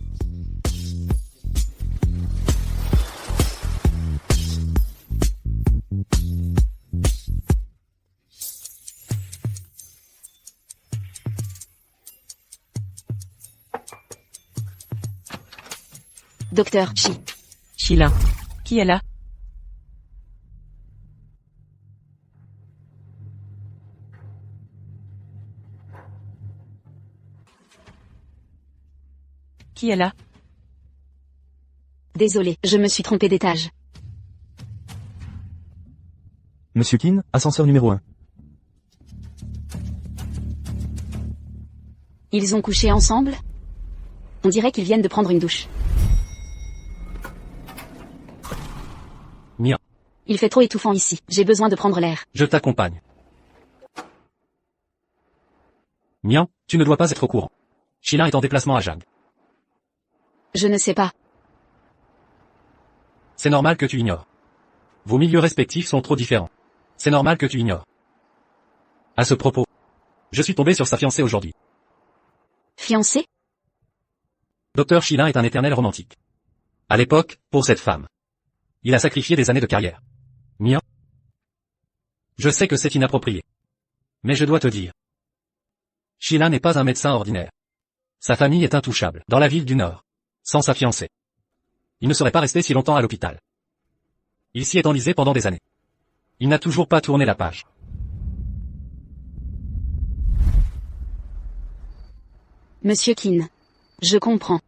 C: Docteur Chi.
A: Sheila. Qui est là? Qui est là?
C: Désolé, je me suis trompé d'étage.
E: Monsieur Keane, ascenseur numéro 1.
C: Ils ont couché ensemble? On dirait qu'ils viennent de prendre une douche.
D: Mia,
C: Il fait trop étouffant ici, j'ai besoin de prendre l'air.
D: je t'accompagne. Mia, tu ne dois pas être au courant. Sheila est en déplacement à Jade.
C: Je ne sais pas.
D: C'est normal que tu ignores. Vos milieux respectifs sont trop différents. C'est normal que tu ignores. À ce propos, je suis tombé sur sa fiancée aujourd'hui.
C: Fiancé?
D: Docteur Sheila est un éternel romantique. À l'époque, pour cette femme, il a sacrifié des années de carrière. Mia, je sais que c'est inapproprié. Mais je dois te dire. Sheila n'est pas un médecin ordinaire. Sa famille est intouchable, dans la ville du Nord. Sans sa fiancée. Il ne serait pas resté si longtemps à l'hôpital. Il s'y est enlisé pendant des années. Il n'a toujours pas tourné la page.
C: Monsieur Keane. Je comprends.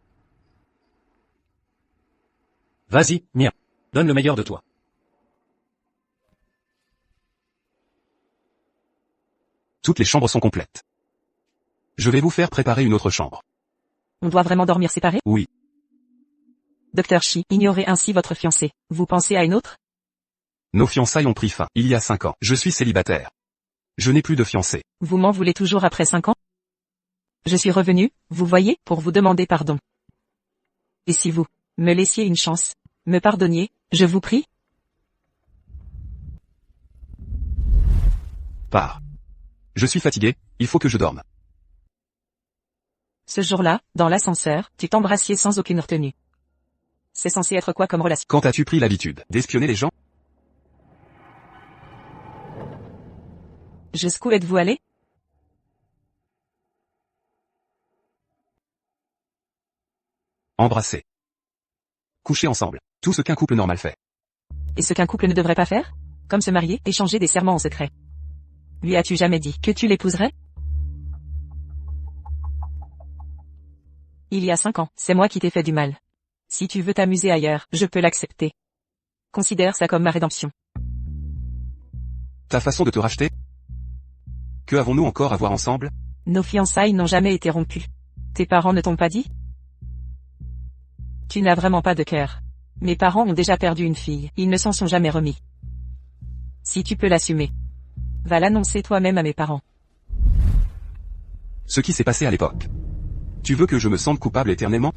D: Vas-y, Mia. Donne le meilleur de toi.
B: Toutes les chambres sont complètes. Je vais vous faire préparer une autre chambre.
A: On doit vraiment dormir séparés?
B: Oui.
A: Docteur Chi, ignorez ainsi votre fiancée. Vous pensez à une autre?
B: Nos fiançailles ont pris fin, il y a 5 ans. Je suis célibataire. Je n'ai plus de fiancé.
A: Vous m'en voulez toujours après 5 ans? Je suis revenu, vous voyez, pour vous demander pardon. Et si vous me laissiez une chance, me pardonniez, je vous prie?
B: Pars. Je suis fatigué, il faut que je dorme.
A: Ce jour-là, dans l'ascenseur, tu t'embrassiez sans aucune retenue. C'est censé être quoi comme relation?
B: Quand as-tu pris l'habitude d'espionner les gens?
A: Jusqu'où êtes-vous allé?
B: Embrasser. Coucher ensemble. Tout ce qu'un couple normal fait.
A: Et ce qu'un couple ne devrait pas faire? Comme se marier, échanger des serments en secret. Lui as-tu jamais dit que tu l'épouserais? Il y a 5 ans, c'est moi qui t'ai fait du mal. Si tu veux t'amuser ailleurs, je peux l'accepter. Considère ça comme ma rédemption.
B: Ta façon de te racheter? Que avons-nous encore à voir ensemble?
A: Nos fiançailles n'ont jamais été rompues. Tes parents ne t'ont pas dit? Tu n'as vraiment pas de cœur. Mes parents ont déjà perdu une fille, ils ne s'en sont jamais remis. Si tu peux l'assumer, va l'annoncer toi-même à mes parents.
B: Ce qui s'est passé à l'époque. Tu veux que je me sente coupable éternellement?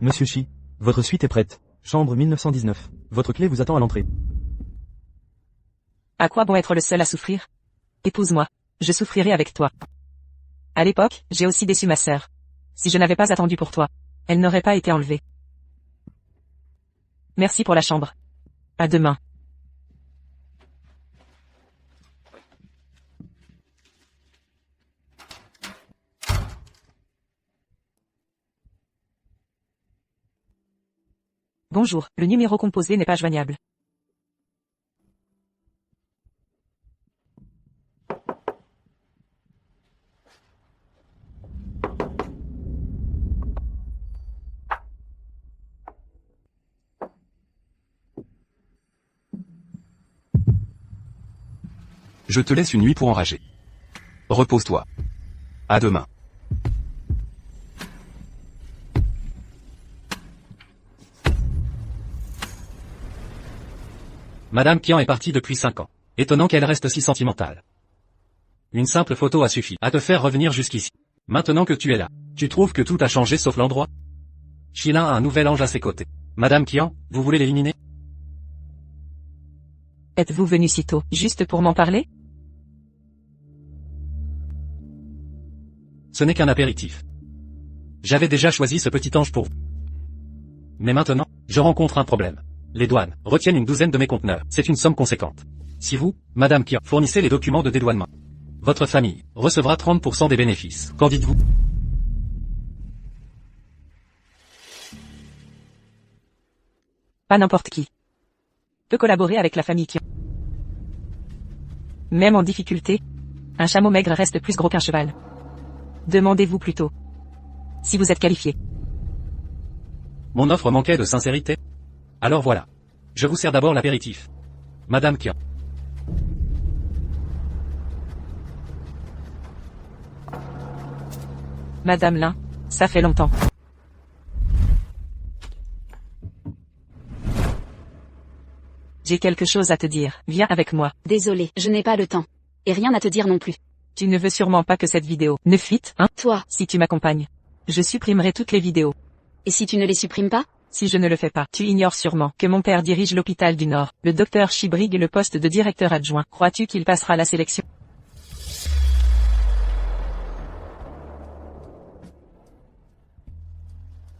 E: Monsieur Chi, votre suite est prête. Chambre 1919. Votre clé vous attend à l'entrée.
A: À quoi bon être le seul à souffrir? Épouse-moi, je souffrirai avec toi. À l'époque, j'ai aussi déçu ma sœur. Si je n'avais pas attendu pour toi, elle n'aurait pas été enlevée. Merci pour la chambre. À demain. Bonjour, le numéro composé n'est pas joignable.
B: Je te laisse une nuit pour enrager. Repose-toi. À demain.
D: Madame Kian est partie depuis 5 ans. Étonnant qu'elle reste si sentimentale. Une simple photo a suffi à te faire revenir jusqu'ici. Maintenant que tu es là, tu trouves que tout a changé sauf l'endroit? Shilin a un nouvel ange à ses côtés. Madame Qian, vous voulez l'éliminer?
A: Êtes-vous venu si tôt, juste pour m'en parler?
D: Ce n'est qu'un apéritif. J'avais déjà choisi ce petit ange pour vous. Mais maintenant, je rencontre un problème. Les douanes retiennent une douzaine de mes conteneurs. C'est une somme conséquente. Si vous, Madame Qian, fournissez les documents de dédouanement, votre famille recevra 30% des bénéfices. Qu'en dites-vous?
A: Pas n'importe qui peut collaborer avec la famille Qian. Même en difficulté, un chameau maigre reste plus gros qu'un cheval. Demandez-vous plutôt si vous êtes qualifié.
D: Mon offre manquait de sincérité? Alors voilà. Je vous sers d'abord l'apéritif. Madame Qian.
A: Madame Lin, ça fait longtemps. J'ai quelque chose à te dire, viens avec moi.
C: Désolé, je n'ai pas le temps. Et rien à te dire non plus.
A: Tu ne veux sûrement pas que cette vidéo ne fuite, hein?
C: Toi,
A: Si tu m'accompagnes, je supprimerai toutes les vidéos.
C: et si tu ne les supprimes pas?
A: Si je ne le fais pas, tu ignores sûrement que mon père dirige l'hôpital du Nord. Le docteur Shi brigue le poste de directeur adjoint. Crois-tu qu'il passera la sélection?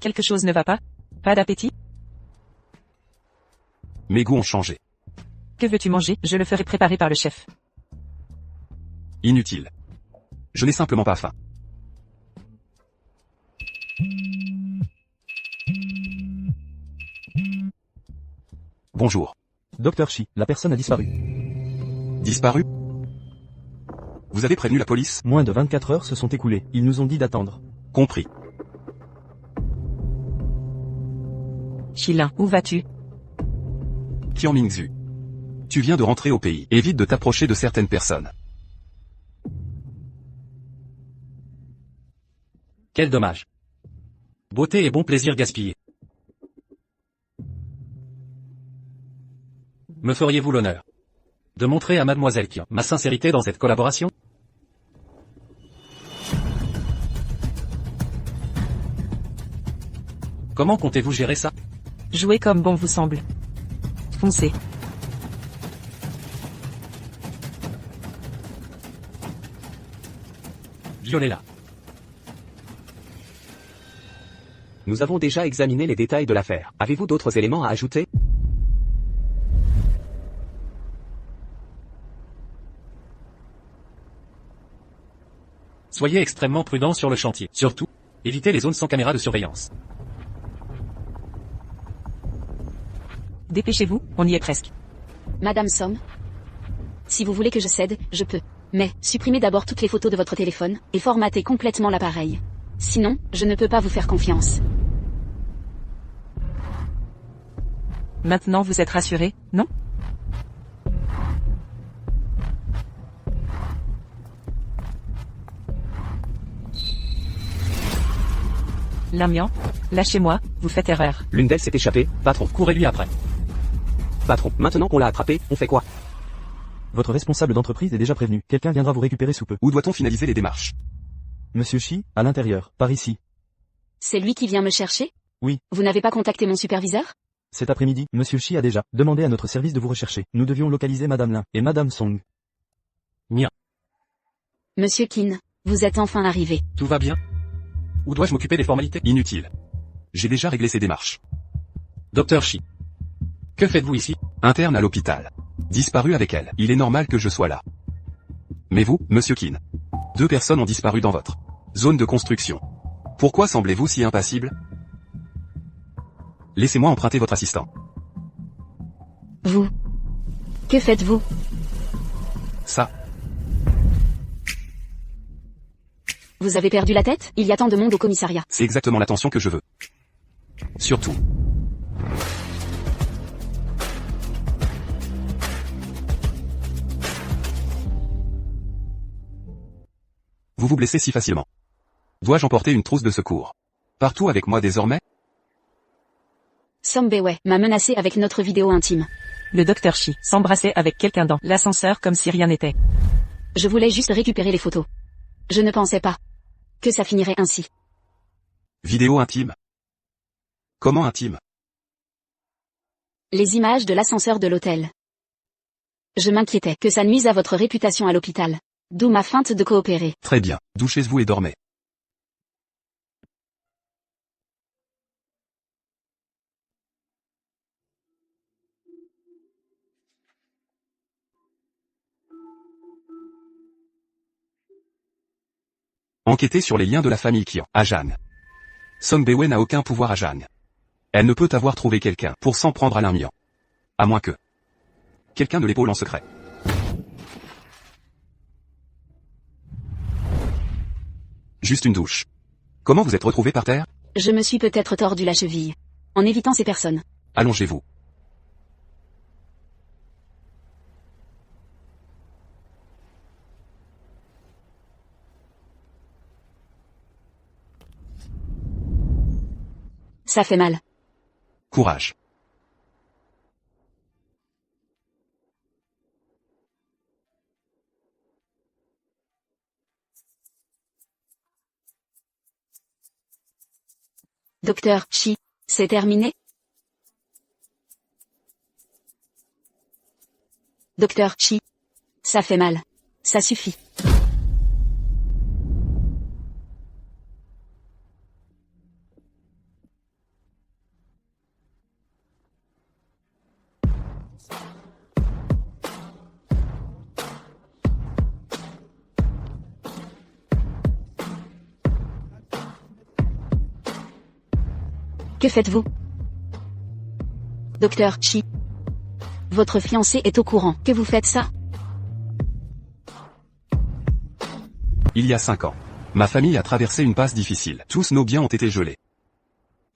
A: Quelque chose ne va pas? Pas d'appétit?
B: Mes goûts ont changé.
A: Que veux-tu manger? Je le ferai préparer par le chef.
B: Inutile. Je n'ai simplement pas faim. Bonjour.
E: Docteur Shi, la personne a disparu.
B: Disparu? Vous avez prévenu la police?
E: Moins de 24 heures se sont écoulées. Ils nous ont dit d'attendre.
B: Compris.
A: Shilin, où vas-tu?
B: Qian Mingzhu. Tu viens de rentrer au pays. Évite de t'approcher de certaines personnes.
D: Quel dommage. Beauté et bon plaisir gaspillés. Me feriez-vous l'honneur de montrer à Mademoiselle Qian ma sincérité dans cette collaboration? Comment comptez-vous gérer ça?
A: Jouez comme bon vous semble. Foncez.
D: Violez-la.
G: Nous avons déjà examiné les détails de l'affaire. Avez-vous d'autres éléments à ajouter?
D: Soyez extrêmement prudent sur le chantier. Surtout, évitez les zones sans caméra de surveillance.
A: Dépêchez-vous, on y est presque.
C: Madame Somme, si vous voulez que je cède, je peux. Mais, supprimez d'abord toutes les photos de votre téléphone, et formatez complètement l'appareil. Sinon, je ne peux pas vous faire confiance.
A: Maintenant vous êtes rassuré, non? Lamian, lâchez-moi, vous faites erreur.
G: L'une d'elles s'est échappée, patron.
D: Courez-lui après.
G: Patron, maintenant qu'on l'a attrapé, on fait quoi?
E: Votre responsable d'entreprise est déjà prévenu. Quelqu'un viendra vous récupérer sous peu.
B: Où doit-on finaliser les démarches?
E: Monsieur Shi, à l'intérieur, par ici.
C: C'est lui qui vient me chercher?
E: Oui.
C: Vous n'avez pas contacté mon superviseur?
E: Cet après-midi, Monsieur Shi a déjà demandé à notre service de vous rechercher. Nous devions localiser Madame Lin et Madame Song.
C: Monsieur Qin, vous êtes enfin arrivé.
D: Tout va bien? Où dois-je m'occuper des formalités?
B: Inutile. J'ai déjà réglé ces démarches.
D: Docteur Shi. Que faites-vous ici?
B: Interne à l'hôpital. Disparu avec elle. Il est normal que je sois là. Mais vous, Monsieur Qin. 2 personnes ont disparu dans votre zone de construction. Pourquoi semblez-vous si impassible? Laissez-moi emprunter votre assistant.
C: Vous. Que faites-vous?
B: Ça.
C: Vous avez perdu la tête? Il y a tant de monde au commissariat.
B: C'est exactement l'attention que je veux. Surtout. Vous vous blessez si facilement. Dois-je emporter une trousse de secours? Partout avec moi désormais?
C: Somme Bewei m'a menacé avec notre vidéo intime.
A: Le docteur Shi s'embrassait avec quelqu'un dans l'ascenseur comme si rien n'était.
C: Je voulais juste récupérer les photos. Je ne pensais pas que ça finirait ainsi.
B: Vidéo intime? Comment intime?
C: Les images de l'ascenseur de l'hôtel. Je m'inquiétais que ça nuise à votre réputation à l'hôpital. D'où ma feinte de coopérer.
B: Très bien, douchez-vous et dormez. Enquêtez sur les liens de la famille Kian à Jeanne. Song Bewe n'a aucun pouvoir à Jeanne. Elle ne peut avoir trouvé quelqu'un pour s'en prendre à l'Inmian. À moins que quelqu'un ne l'épaule en secret. Juste une douche. Comment vous êtes retrouvé par terre?
C: Je me suis peut-être tordu la cheville. En évitant ces personnes.
B: Allongez-vous.
C: Ça fait mal.
B: Courage.
C: Docteur Chi, c'est terminé? Docteur Chi. Ça fait mal. Ça suffit. Que faites-vous? Docteur Chi. Votre fiancé est au courant que vous faites ça?
B: Il y a 5 ans. Ma famille a traversé une passe difficile. Tous nos biens ont été gelés.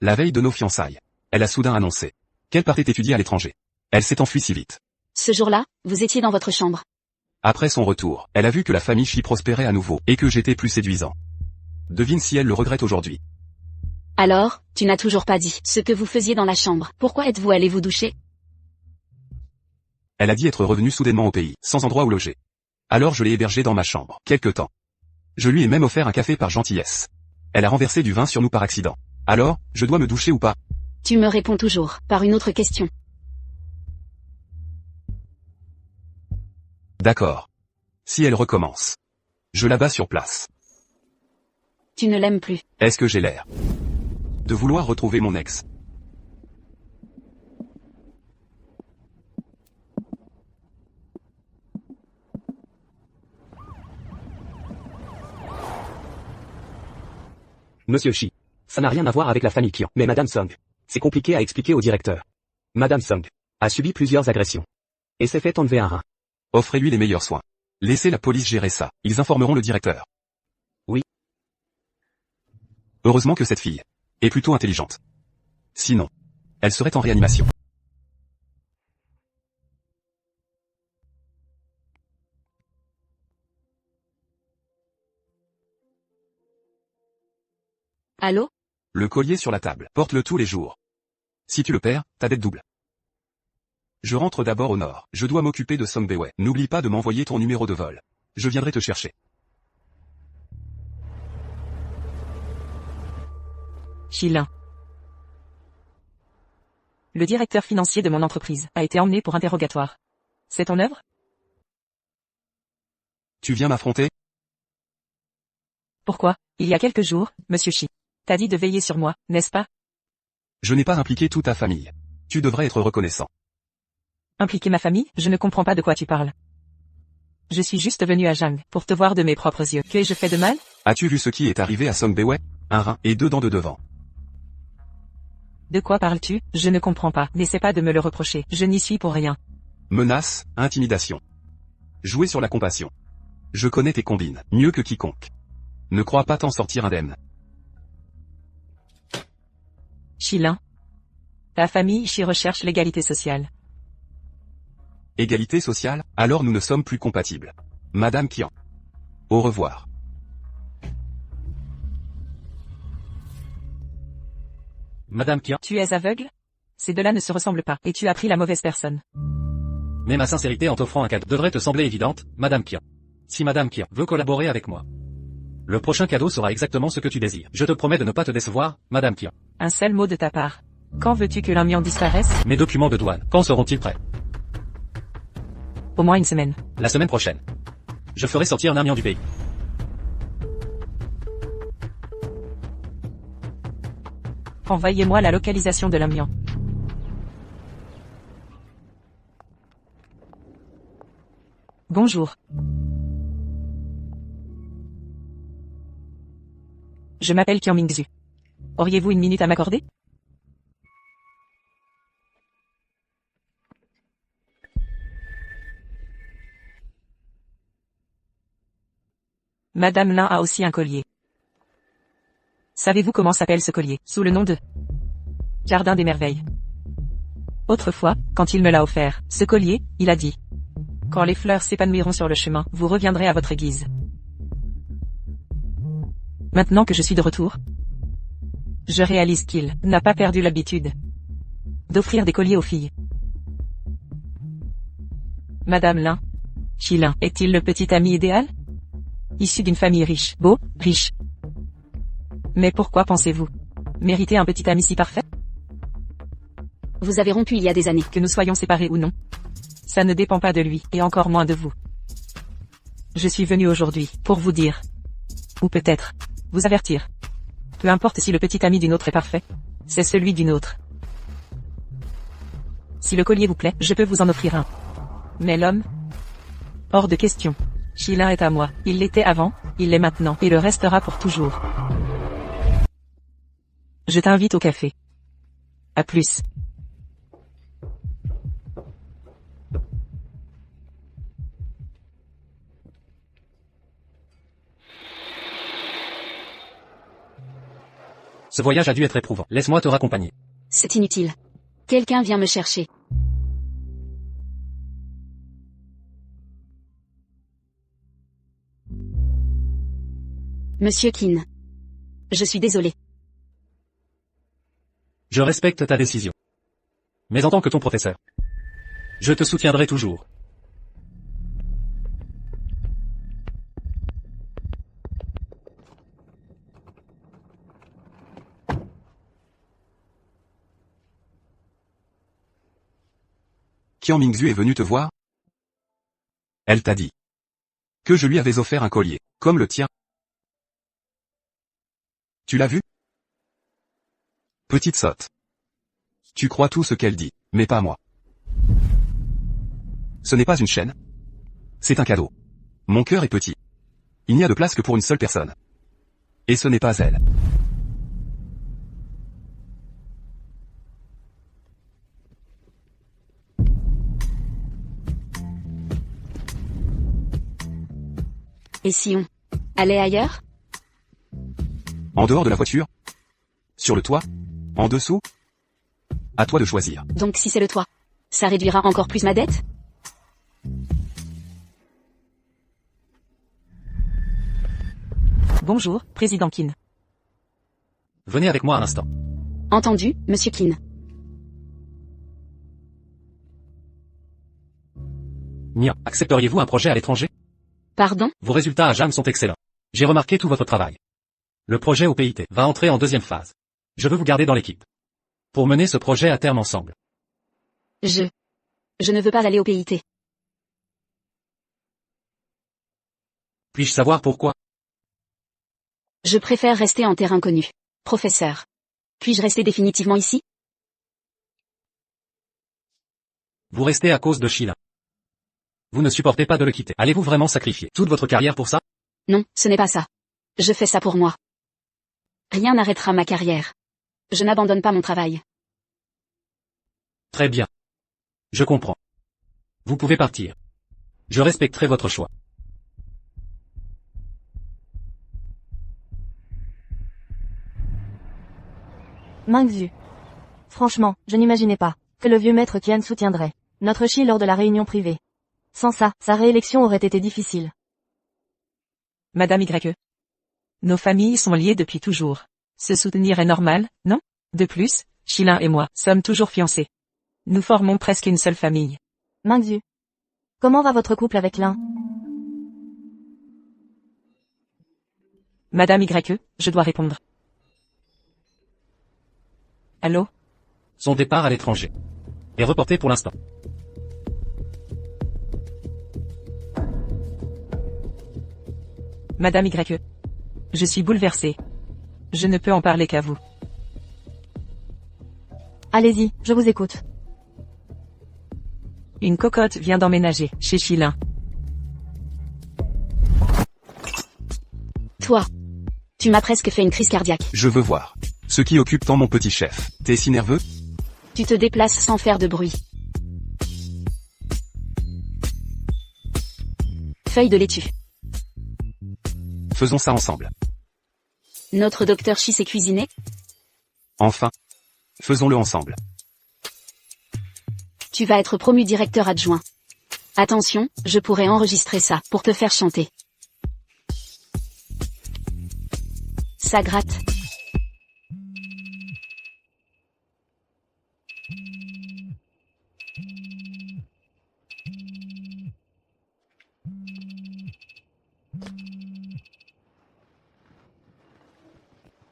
B: La veille de nos fiançailles, elle a soudain annoncé qu'elle partait étudier à l'étranger. Elle s'est enfuie si vite.
C: Ce jour-là, vous étiez dans votre chambre.
B: Après son retour, elle a vu que la famille Chi prospérait à nouveau et que j'étais plus séduisant. Devine si elle le regrette aujourd'hui.
C: Alors, tu n'as toujours pas dit ce que vous faisiez dans la chambre. Pourquoi êtes-vous allé vous doucher?
B: Elle a dit être revenue soudainement au pays, sans endroit où loger. Alors je l'ai hébergée dans ma chambre, quelque temps. Je lui ai même offert un café par gentillesse. Elle a renversé du vin sur nous par accident. Alors, je dois me doucher ou pas?
C: Tu me réponds toujours, par une autre question.
B: D'accord. Si elle recommence, je la bats sur place.
C: Tu ne l'aimes plus.
B: Est-ce que j'ai l'air de vouloir retrouver mon ex?
G: Monsieur Shi. Ça n'a rien à voir avec la famille Kian. Mais Madame Song. C'est compliqué à expliquer au directeur. Madame Song a subi plusieurs agressions. Et s'est fait enlever un rein.
B: Offrez-lui les meilleurs soins. Laissez la police gérer ça. Ils informeront le directeur.
G: Oui.
B: Heureusement que cette fille est plutôt intelligente. Sinon, elle serait en réanimation.
C: Allô?
B: Le collier sur la table. Porte-le tous les jours. Si tu le perds, ta dette double. Je rentre d'abord au nord. Je dois m'occuper de Song Bewe. N'oublie pas de m'envoyer ton numéro de vol. Je viendrai te chercher.
A: Chilin. Le directeur financier de mon entreprise a été emmené pour interrogatoire. C'est ton œuvre?
B: Tu viens m'affronter?
A: Pourquoi? Il y a quelques jours, monsieur Chi. T'as dit de veiller sur moi, n'est-ce pas?
B: Je n'ai pas impliqué toute ta famille. Tu devrais être reconnaissant.
A: Impliquer ma famille? Je ne comprends pas de quoi tu parles. Je suis juste venu à Jang pour te voir de mes propres yeux. Que ai-je fait de mal?
B: As-tu vu ce qui est arrivé à Song Bewe? Un rein et 2 dents de devant.
A: De quoi parles-tu? Je ne comprends pas. N'essaie pas de me le reprocher. Je n'y suis pour rien.
B: Menace, intimidation. Jouer sur la compassion. Je connais tes combines, mieux que quiconque. Ne crois pas t'en sortir indemne.
A: Chilin. Ta famille Chi recherche l'égalité sociale.
B: Égalité sociale? Alors nous ne sommes plus compatibles. Madame Kian. Au revoir.
D: Madame Kian.
A: Tu es aveugle? Ces deux-là ne se ressemblent pas, et tu as pris la mauvaise personne.
D: Mais ma sincérité en t'offrant un cadeau devrait te sembler évidente, Madame Kian. Si Madame Kian veut collaborer avec moi, le prochain cadeau sera exactement ce que tu désires. Je te promets de ne pas te décevoir, Madame Kian.
A: Un seul mot de ta part. Quand veux-tu que l'amiant disparaisse?
D: Mes documents de douane, quand seront-ils prêts?
A: Au moins une semaine.
D: La semaine prochaine. Je ferai sortir l'amiant du pays.
A: Envoyez-moi la localisation de l'amiant. Bonjour. Je m'appelle Qian Mingzhu. Auriez-vous une minute à m'accorder? Madame Lin a aussi un collier. Savez-vous comment s'appelle ce collier? Sous le nom de Jardin des Merveilles. Autrefois, quand il me l'a offert, ce collier, il a dit: quand les fleurs s'épanouiront sur le chemin, vous reviendrez à votre guise. Maintenant que je suis de retour, je réalise qu'il n'a pas perdu l'habitude d'offrir des colliers aux filles. Madame Lin, Qilin est-il le petit ami idéal? Issu d'une famille riche, beau, riche. Mais pourquoi pensez-vous mériter un petit ami si parfait?
C: Vous avez rompu il y a des années.
A: Que nous soyons séparés ou non, ça ne dépend pas de lui, et encore moins de vous. Je suis venu aujourd'hui pour vous dire, ou peut-être vous avertir. Peu importe si le petit ami d'une autre est parfait, c'est celui d'une autre. Si le collier vous plaît, je peux vous en offrir un. Mais l'homme? Hors de question. Qilin est à moi. Il l'était avant, il l'est maintenant, et le restera pour toujours. Je t'invite au café. À plus.
D: Ce voyage a dû être éprouvant. Laisse-moi te raccompagner.
C: C'est inutile. Quelqu'un vient me chercher. Monsieur Qin. Je suis désolé.
D: Je respecte ta décision. Mais en tant que ton professeur, je te soutiendrai toujours.
B: Qian Mingzhu est venue te voir? Elle t'a dit que je lui avais offert un collier, comme le tien. Tu l'as vu? Petite sotte. Tu crois tout ce qu'elle dit, mais pas moi. Ce n'est pas une chaîne. C'est un cadeau. Mon cœur est petit. Il n'y a de place que pour une seule personne. Et ce n'est pas elle.
C: Et si on allait ailleurs?
B: En dehors de la voiture? Sur le toit? En dessous? À toi de choisir.
C: Donc si c'est le toit, ça réduira encore plus ma dette?
A: Bonjour, Président Qin.
D: Venez avec moi un instant.
C: Entendu, Monsieur Qin.
D: Nia, accepteriez-vous un projet à l'étranger?
C: Pardon?
D: Vos résultats à JAM sont excellents. J'ai remarqué tout votre travail. Le projet au PIT va entrer en deuxième phase. Je veux vous garder dans l'équipe. Pour mener ce projet à terme ensemble.
C: Je ne veux pas aller au PIT.
D: Puis-je savoir pourquoi?
C: Je préfère rester en terrain connu. Professeur. Puis-je rester définitivement ici?
D: Vous restez à cause de Qilin. Vous ne supportez pas de le quitter. Allez-vous vraiment sacrifier toute votre carrière pour ça?
C: Non, ce n'est pas ça. Je fais ça pour moi. Rien n'arrêtera ma carrière. Je n'abandonne pas mon travail.
D: Très bien. Je comprends. Vous pouvez partir. Je respecterai votre choix.
F: Mingzhu. Franchement, je n'imaginais pas que le vieux maître Qian soutiendrait notre Chi lors de la réunion privée. Sans ça, sa réélection aurait été difficile.
A: Madame Y. Nos familles sont liées depuis toujours. Se soutenir est normal, non? De plus, Qilin et moi sommes toujours fiancés. Nous formons presque une seule famille.
F: Mingzhu. Comment va votre couple avec Lin?
A: Madame Y. Je dois répondre. Allô?
D: Son départ à l'étranger est reporté pour l'instant.
A: Madame Y. Je suis bouleversée. Je ne peux en parler qu'à vous.
F: Allez-y, je vous écoute.
A: Une cocotte vient d'emménager chez Chilin.
C: Toi. Tu m'as presque fait une crise cardiaque.
B: Je veux voir. Ce qui occupe tant mon petit chef. T'es si nerveux?
C: Tu te déplaces sans faire de bruit. Feuille de laitue.
B: Faisons ça ensemble.
C: Notre docteur Chi sait cuisiner?
B: Enfin. Faisons-le ensemble.
C: Tu vas être promu directeur adjoint. Attention, je pourrais enregistrer ça pour te faire chanter. Ça gratte.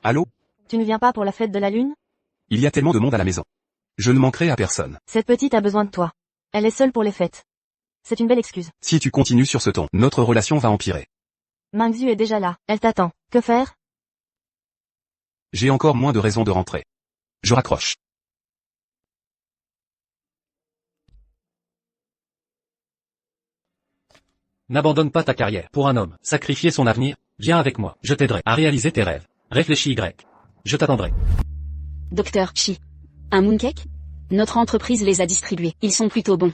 B: Allô?
F: Tu ne viens pas pour la fête de la lune?
B: Il y a tellement de monde à la maison. Je ne manquerai à personne.
F: Cette petite a besoin de toi. Elle est seule pour les fêtes. C'est une belle excuse.
B: Si tu continues sur ce ton, notre relation va empirer.
F: Mingxu est déjà là. Elle t'attend. Que faire?
B: J'ai encore moins de raisons de rentrer. Je raccroche.
D: N'abandonne pas ta carrière pour un homme. Sacrifier son avenir. Viens avec moi. Je t'aiderai à réaliser tes rêves. Réfléchis Y. Je t'attendrai.
C: Docteur Chi. Un mooncake? Notre entreprise les a distribués. Ils sont plutôt bons.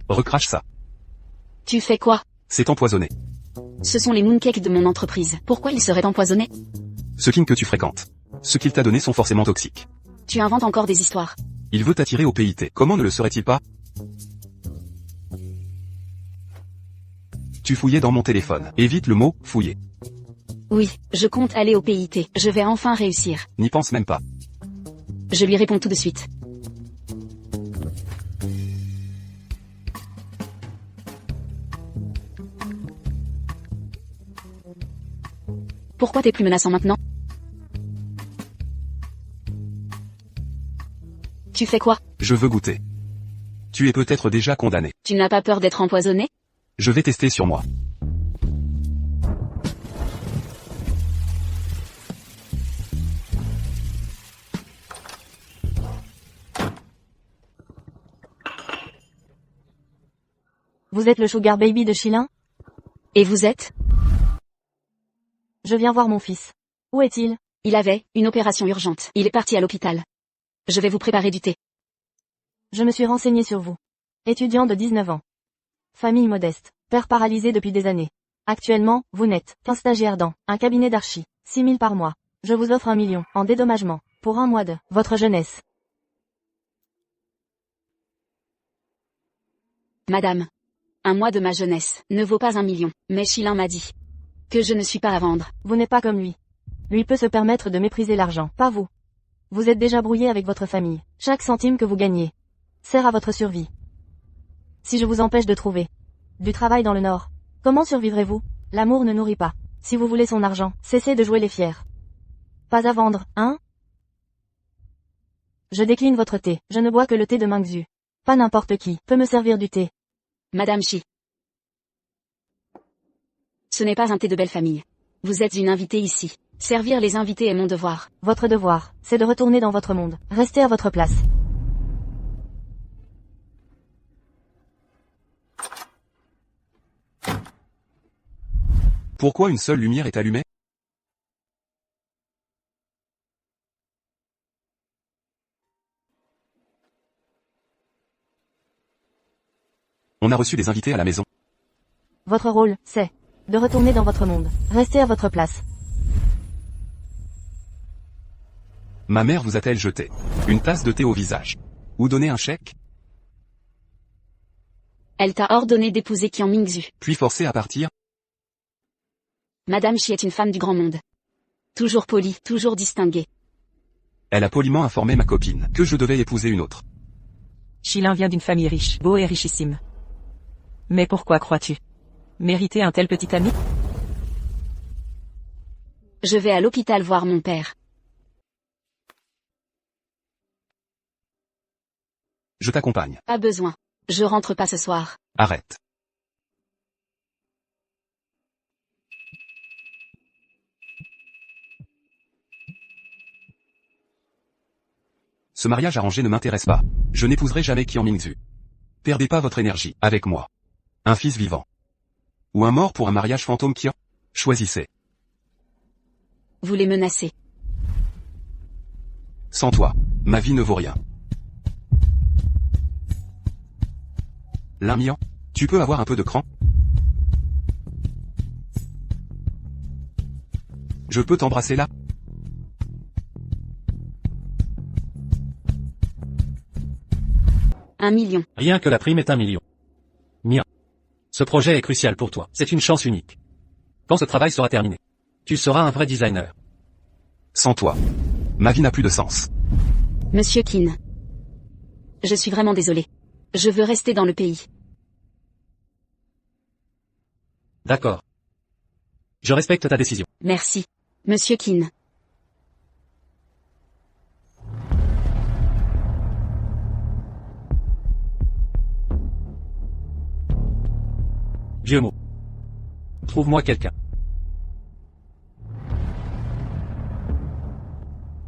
B: Recrache ça.
C: Tu fais quoi?
B: C'est empoisonné.
C: Ce sont les mooncakes de mon entreprise. Pourquoi ils seraient empoisonnés?
B: Ce king que tu fréquentes. Ce qu'il t'a donné sont forcément toxiques.
C: Tu inventes encore des histoires.
B: Il veut t'attirer au PIT. Comment ne le serait-il pas? Tu fouillais dans mon téléphone. Évite le mot « fouiller ».
C: Oui, je compte aller au PIT. Je vais enfin réussir.
B: N'y pense même pas.
C: Je lui réponds tout de suite. Pourquoi t'es plus menaçant maintenant? Tu fais quoi?
B: Je veux goûter. Tu es peut-être déjà condamné.
C: Tu n'as pas peur d'être empoisonné?
B: Je vais tester sur moi.
F: Vous êtes le sugar baby de Chilin?
C: Et vous êtes?
F: Je viens voir mon fils. Où est-il?
C: Il avait une opération urgente. Il est parti à l'hôpital. Je vais vous préparer du thé.
F: Je me suis renseigné sur vous. Étudiant de 19 ans. Famille modeste. Père paralysé depuis des années. Actuellement, vous n'êtes qu'un stagiaire dans un cabinet d'archi. 6 000 par mois. Je vous offre 1 million en dédommagement pour un mois de votre jeunesse.
C: Madame. Un mois de ma jeunesse ne vaut pas 1 million. Mais Chilin m'a dit que je ne suis pas à vendre.
F: Vous n'êtes pas comme lui. Lui peut se permettre de mépriser l'argent, pas vous. Vous êtes déjà brouillé avec votre famille. Chaque centime que vous gagnez sert à votre survie. Si je vous empêche de trouver du travail dans le Nord, comment survivrez-vous? L'amour ne nourrit pas. Si vous voulez son argent, cessez de jouer les fiers. Pas à vendre, hein? Je décline votre thé. Je ne bois que le thé de Mingxu. Pas n'importe qui peut me servir du thé.
C: Madame Chi. Ce n'est pas un thé de belle famille. Vous êtes une invitée ici. Servir les invités est mon devoir.
F: Votre devoir, c'est de retourner dans votre monde. Restez à votre place.
B: Pourquoi une seule lumière est allumée? On a reçu des invités à la maison.
F: Votre rôle, c'est de retourner dans votre monde. Restez à votre place.
B: Ma mère vous a-t-elle jeté une tasse de thé au visage? Ou donné un chèque?
C: Elle t'a ordonné d'épouser Qian Mingxu.
B: Puis forcé à partir?
C: Madame Chi est une femme du grand monde. Toujours polie, toujours distinguée.
B: Elle a poliment informé ma copine que je devais épouser une autre.
A: Chilin vient d'une famille riche, beau et richissime. Mais pourquoi crois-tu mériter un tel petit ami?
C: Je vais à l'hôpital voir mon père.
B: Je t'accompagne.
C: Pas besoin. Je rentre pas ce soir.
B: Arrête. Ce mariage arrangé ne m'intéresse pas. Je n'épouserai jamais Qian Mingzhu. Perdez pas votre énergie, avec moi. Un fils vivant. Ou un mort pour un mariage fantôme Qian. Choisissez.
C: Vous les menacez.
B: Sans toi, ma vie ne vaut rien. Lin, tu peux avoir un peu de cran? Je peux t'embrasser là?
C: Un million.
D: Rien que la prime est 1 million. Mia. Ce projet est crucial pour toi. C'est une chance unique. Quand ce travail sera terminé, tu seras un vrai designer.
B: Sans toi, ma vie n'a plus de sens.
C: Monsieur Qin. Je suis vraiment désolé. Je veux rester dans le pays.
D: D'accord. Je respecte ta décision.
C: Merci. Monsieur Qin.
D: Vieux mot. Trouve-moi quelqu'un.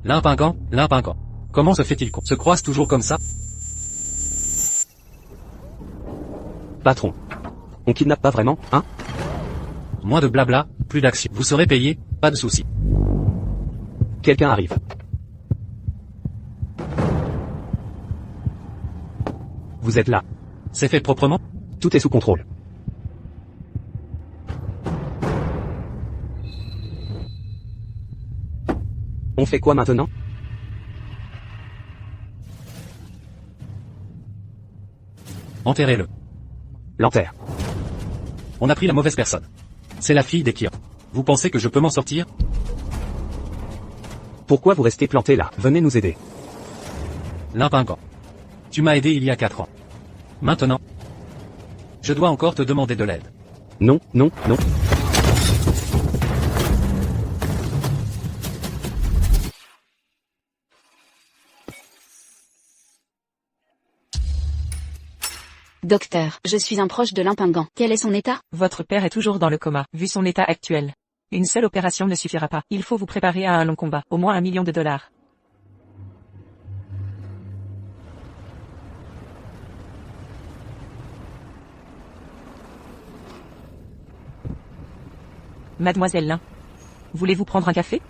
D: Limpingant. Comment se fait-il qu'on se croise toujours comme ça?
G: Patron. On kidnappe pas vraiment, hein?
D: Moins de blabla, plus d'action. Vous serez payé, pas de souci.
G: Quelqu'un arrive. Vous êtes là.
D: C'est fait proprement?
G: Tout est sous contrôle. On fait quoi maintenant?
D: Enterrez-le.
G: L'enterre.
D: On a pris la mauvaise personne. C'est la fille des Qian. Vous pensez que je peux m'en sortir?
G: Pourquoi vous restez planté là? Venez nous aider.
D: Limpingant. Tu m'as aidé il y a 4 ans. Maintenant, je dois encore te demander de l'aide.
G: Non.
C: Docteur, je suis un proche de Limpingant. Quel est son état?
A: Votre père est toujours dans le coma, vu son état actuel. Une seule opération ne suffira pas. Il faut vous préparer à un long combat, au moins $1 million. Mademoiselle Lin, voulez-vous prendre un café?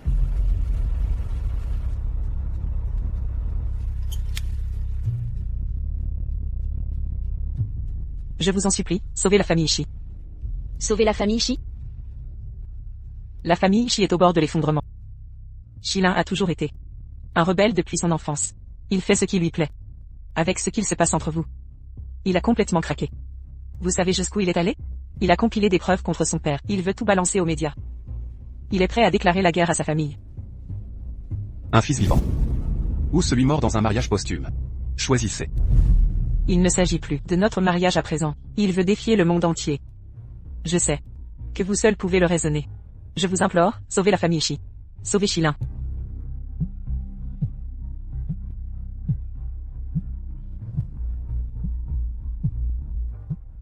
A: Je vous en supplie, sauvez la famille Shi.
C: Sauver la famille Shi?
A: La famille Shi est au bord de l'effondrement. Shilin a toujours été un rebelle depuis son enfance. Il fait ce qui lui plaît. Avec ce qu'il se passe entre vous. Il a complètement craqué. Vous savez jusqu'où il est allé? Il a compilé des preuves contre son père. Il veut tout balancer aux médias. Il est prêt à déclarer la guerre à sa famille.
B: Un fils vivant. Ou celui mort dans un mariage posthume. Choisissez.
A: Il ne s'agit plus de notre mariage à présent. Il veut défier le monde entier. Je sais que vous seul pouvez le raisonner. Je vous implore, sauvez la famille Shi. Sauvez Shilin.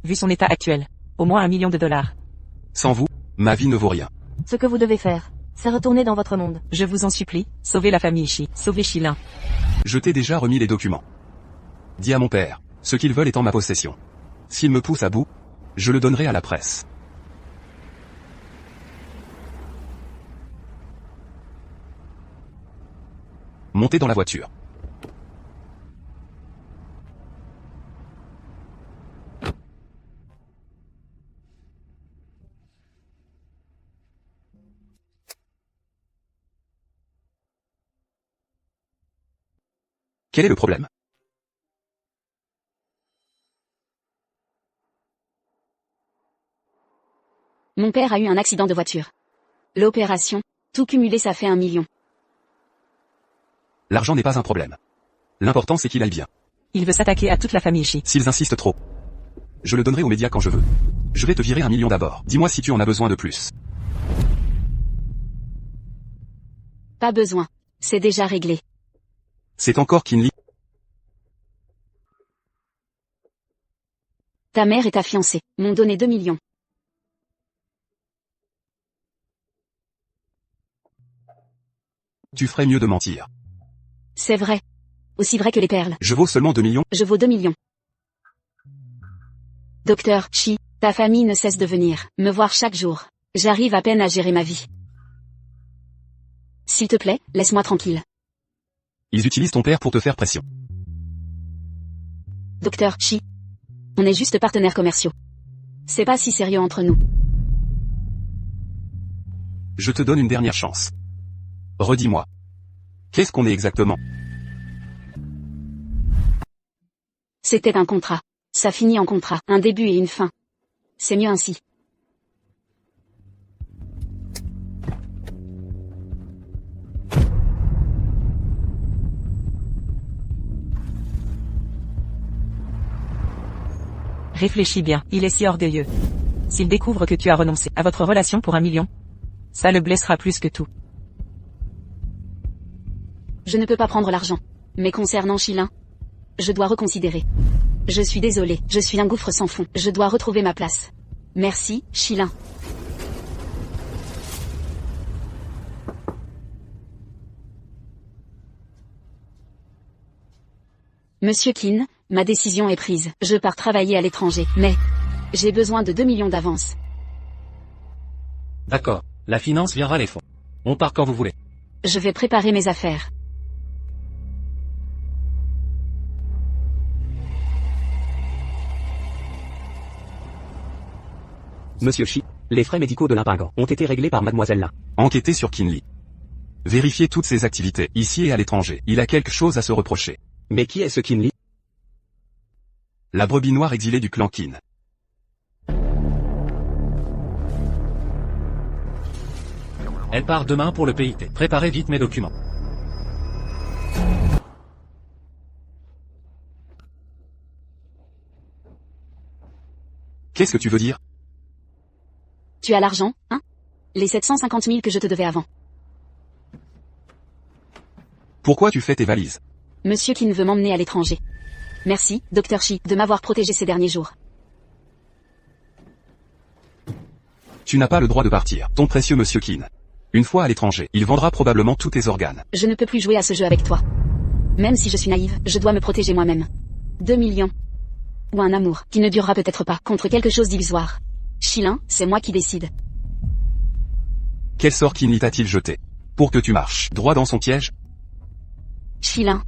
A: Vu son état actuel, au moins $1 million.
B: Sans vous, ma vie ne vaut rien.
F: Ce que vous devez faire, c'est retourner dans votre monde.
A: Je vous en supplie, sauvez la famille Shi. Sauvez Shilin.
B: Je t'ai déjà remis les documents. Dis à mon père, ce qu'ils veulent est en ma possession. S'il me pousse à bout, je le donnerai à la presse. Montez dans la voiture. Quel est le problème?
C: Mon père a eu un accident de voiture. L'opération, tout cumulé ça fait $1 million.
B: L'argent n'est pas un problème. L'important c'est qu'il aille bien.
A: Il veut s'attaquer à toute la famille Shi.
B: S'ils insistent trop, je le donnerai aux médias quand je veux. Je vais te virer $1 million d'abord. Dis-moi si tu en as besoin de plus.
C: Pas besoin. C'est déjà réglé.
B: C'est encore Kinley.
C: Ta mère et ta fiancée m'ont donné 2 millions.
B: Tu ferais mieux de mentir.
C: C'est vrai. Aussi vrai que les perles.
B: Je vaux seulement 2 millions.
C: Je vaux 2 millions. Docteur Chi, ta famille ne cesse de venir me voir chaque jour. J'arrive à peine à gérer ma vie. S'il te plaît, laisse-moi tranquille.
B: Ils utilisent ton père pour te faire pression.
C: Docteur Chi. On est juste partenaires commerciaux. C'est pas si sérieux entre nous.
B: Je te donne une dernière chance. Redis-moi. Qu'est-ce qu'on est exactement?
C: C'était un contrat. Ça finit en contrat. Un début et une fin. C'est mieux ainsi.
A: Réfléchis bien, il est si orgueilleux. S'il découvre que tu as renoncé à votre relation pour 1 million, ça le blessera plus que tout.
C: Je ne peux pas prendre l'argent. Mais concernant Chilin, je dois reconsidérer. Je suis désolé, je suis un gouffre sans fond. Je dois retrouver ma place. Merci, Chilin. Monsieur Kin, ma décision est prise. Je pars travailler à l'étranger, mais j'ai besoin de 2 millions d'avance.
D: D'accord. La finance viendra les fonds. On part quand vous voulez.
C: Je vais préparer mes affaires.
G: Monsieur Chi, les frais médicaux de l'impingant ont été réglés par mademoiselle Lin.
B: Enquêtez sur Kinley. Vérifiez toutes ses activités, ici et à l'étranger. Il a quelque chose à se reprocher.
G: Mais qui est ce Kinley?
B: La brebis noire exilée du clan Qin.
D: Elle part demain pour le PIT. Préparez vite mes documents.
B: Qu'est-ce que tu veux dire?
C: Tu as l'argent, hein? Les 750 000 que je te devais avant.
B: Pourquoi tu fais tes valises?
C: Monsieur Kin veut m'emmener à l'étranger. Merci, Dr. Chi, de m'avoir protégé ces derniers jours.
B: Tu n'as pas le droit de partir, ton précieux monsieur Qin. Une fois à l'étranger, il vendra probablement tous tes organes.
C: Je ne peux plus jouer à ce jeu avec toi. Même si je suis naïve, je dois me protéger moi-même. 2 millions. Ou un amour, qui ne durera peut-être pas, contre quelque chose d'illusoire. Chilin, c'est moi qui décide.
B: Quel sort Kinley t'a-t-il jeté? Pour que tu marches droit dans son piège?
C: Chilin.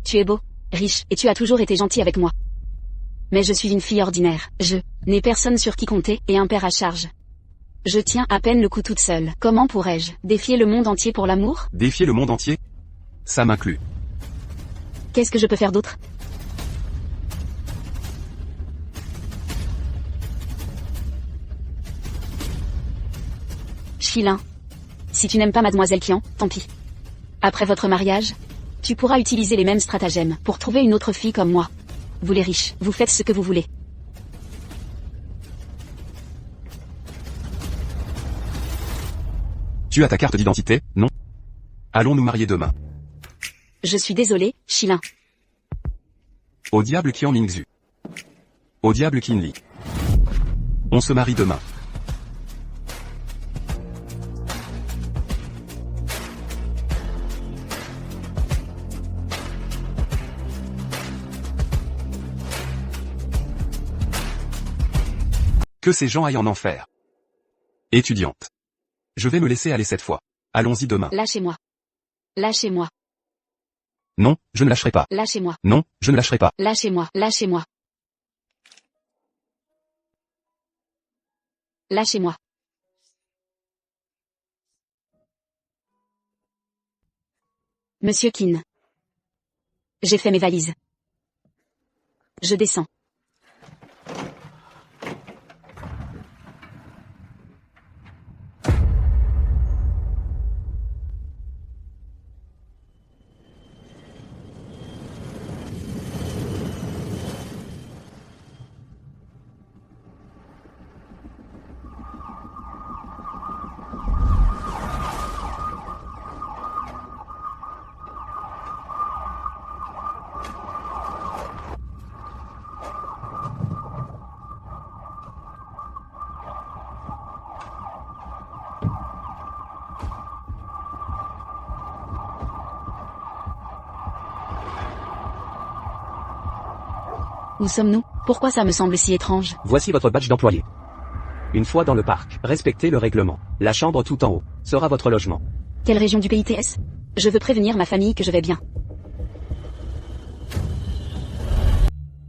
C: Tu es beau, riche, et tu as toujours été gentil avec moi. Mais je suis une fille ordinaire. Je n'ai personne sur qui compter, et un père à charge. Je tiens à peine le coup toute seule. Comment pourrais-je défier le monde entier pour l'amour?
B: Défier le monde entier? Ça m'inclut.
C: Qu'est-ce que je peux faire d'autre? Chilin. Si tu n'aimes pas Mademoiselle Qian, tant pis. Après votre mariage, tu pourras utiliser les mêmes stratagèmes pour trouver une autre fille comme moi. Vous les riches, vous faites ce que vous voulez.
B: Tu as ta carte d'identité, non? Allons nous marier demain.
C: Je suis désolé, Chilin.
B: Au diable Qian Mingzhu. Au diable Kinley. On se marie demain. Que ces gens aillent en enfer. Étudiante. Je vais me laisser aller cette fois. Allons-y demain.
C: Lâchez-moi. Lâchez-moi.
B: Non, je ne lâcherai pas.
C: Lâchez-moi.
B: Non, je ne lâcherai pas.
C: Lâchez-moi. Lâchez-moi. Lâchez-moi. Monsieur Kin. J'ai fait mes valises. Je descends. Où sommes-nous? Pourquoi ça me semble si étrange?
G: Voici votre badge d'employé. Une fois dans le parc, respectez le règlement. La chambre tout en haut sera votre logement.
C: Quelle région du pays TS? Je veux prévenir ma famille que je vais bien.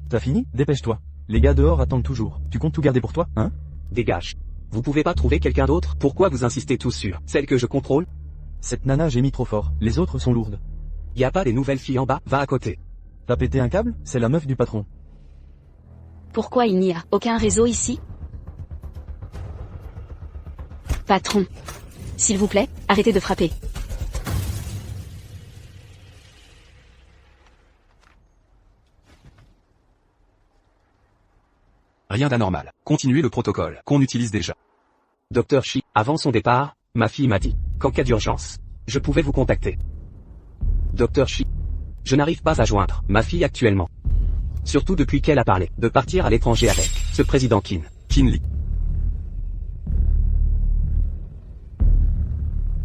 E: T'as fini? Dépêche-toi. Les gars dehors attendent toujours. Tu comptes tout garder pour toi, hein?
G: Dégage. Vous pouvez pas trouver quelqu'un d'autre? Pourquoi vous insistez tous sur celle que je contrôle?
E: Cette nana gémit trop fort. Les autres sont lourdes.
G: Y a pas des nouvelles filles en bas? Va à côté.
E: T'as pété un câble? C'est la meuf du patron.
C: Pourquoi il n'y a aucun réseau ici? Patron. S'il vous plaît, arrêtez de frapper.
B: Rien d'anormal. Continuez le protocole qu'on utilise déjà.
G: Docteur Shi, avant son départ, ma fille m'a dit qu'en cas d'urgence, je pouvais vous contacter. Docteur Shi, je n'arrive pas à joindre ma fille actuellement. Surtout depuis qu'elle a parlé de partir à l'étranger avec ce président Qin
B: Lee.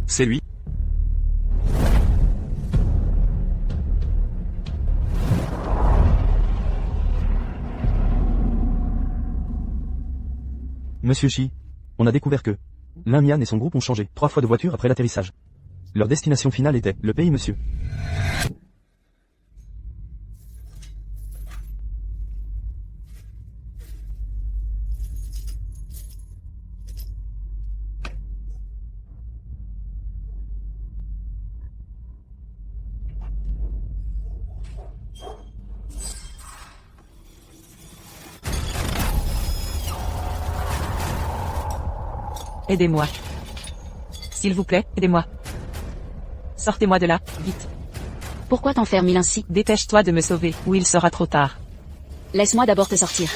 B: C'est lui?
E: Monsieur Shi, on a découvert que Lin Mian et son groupe ont changé 3 fois de voiture après l'atterrissage. Leur destination finale était le pays monsieur.
A: Aidez-moi. S'il vous plaît, aidez-moi. Sortez-moi de là, vite.
C: Pourquoi t'enfermes-il ainsi?
A: Dépêche-toi de me sauver, ou il sera trop tard.
C: Laisse-moi d'abord te sortir.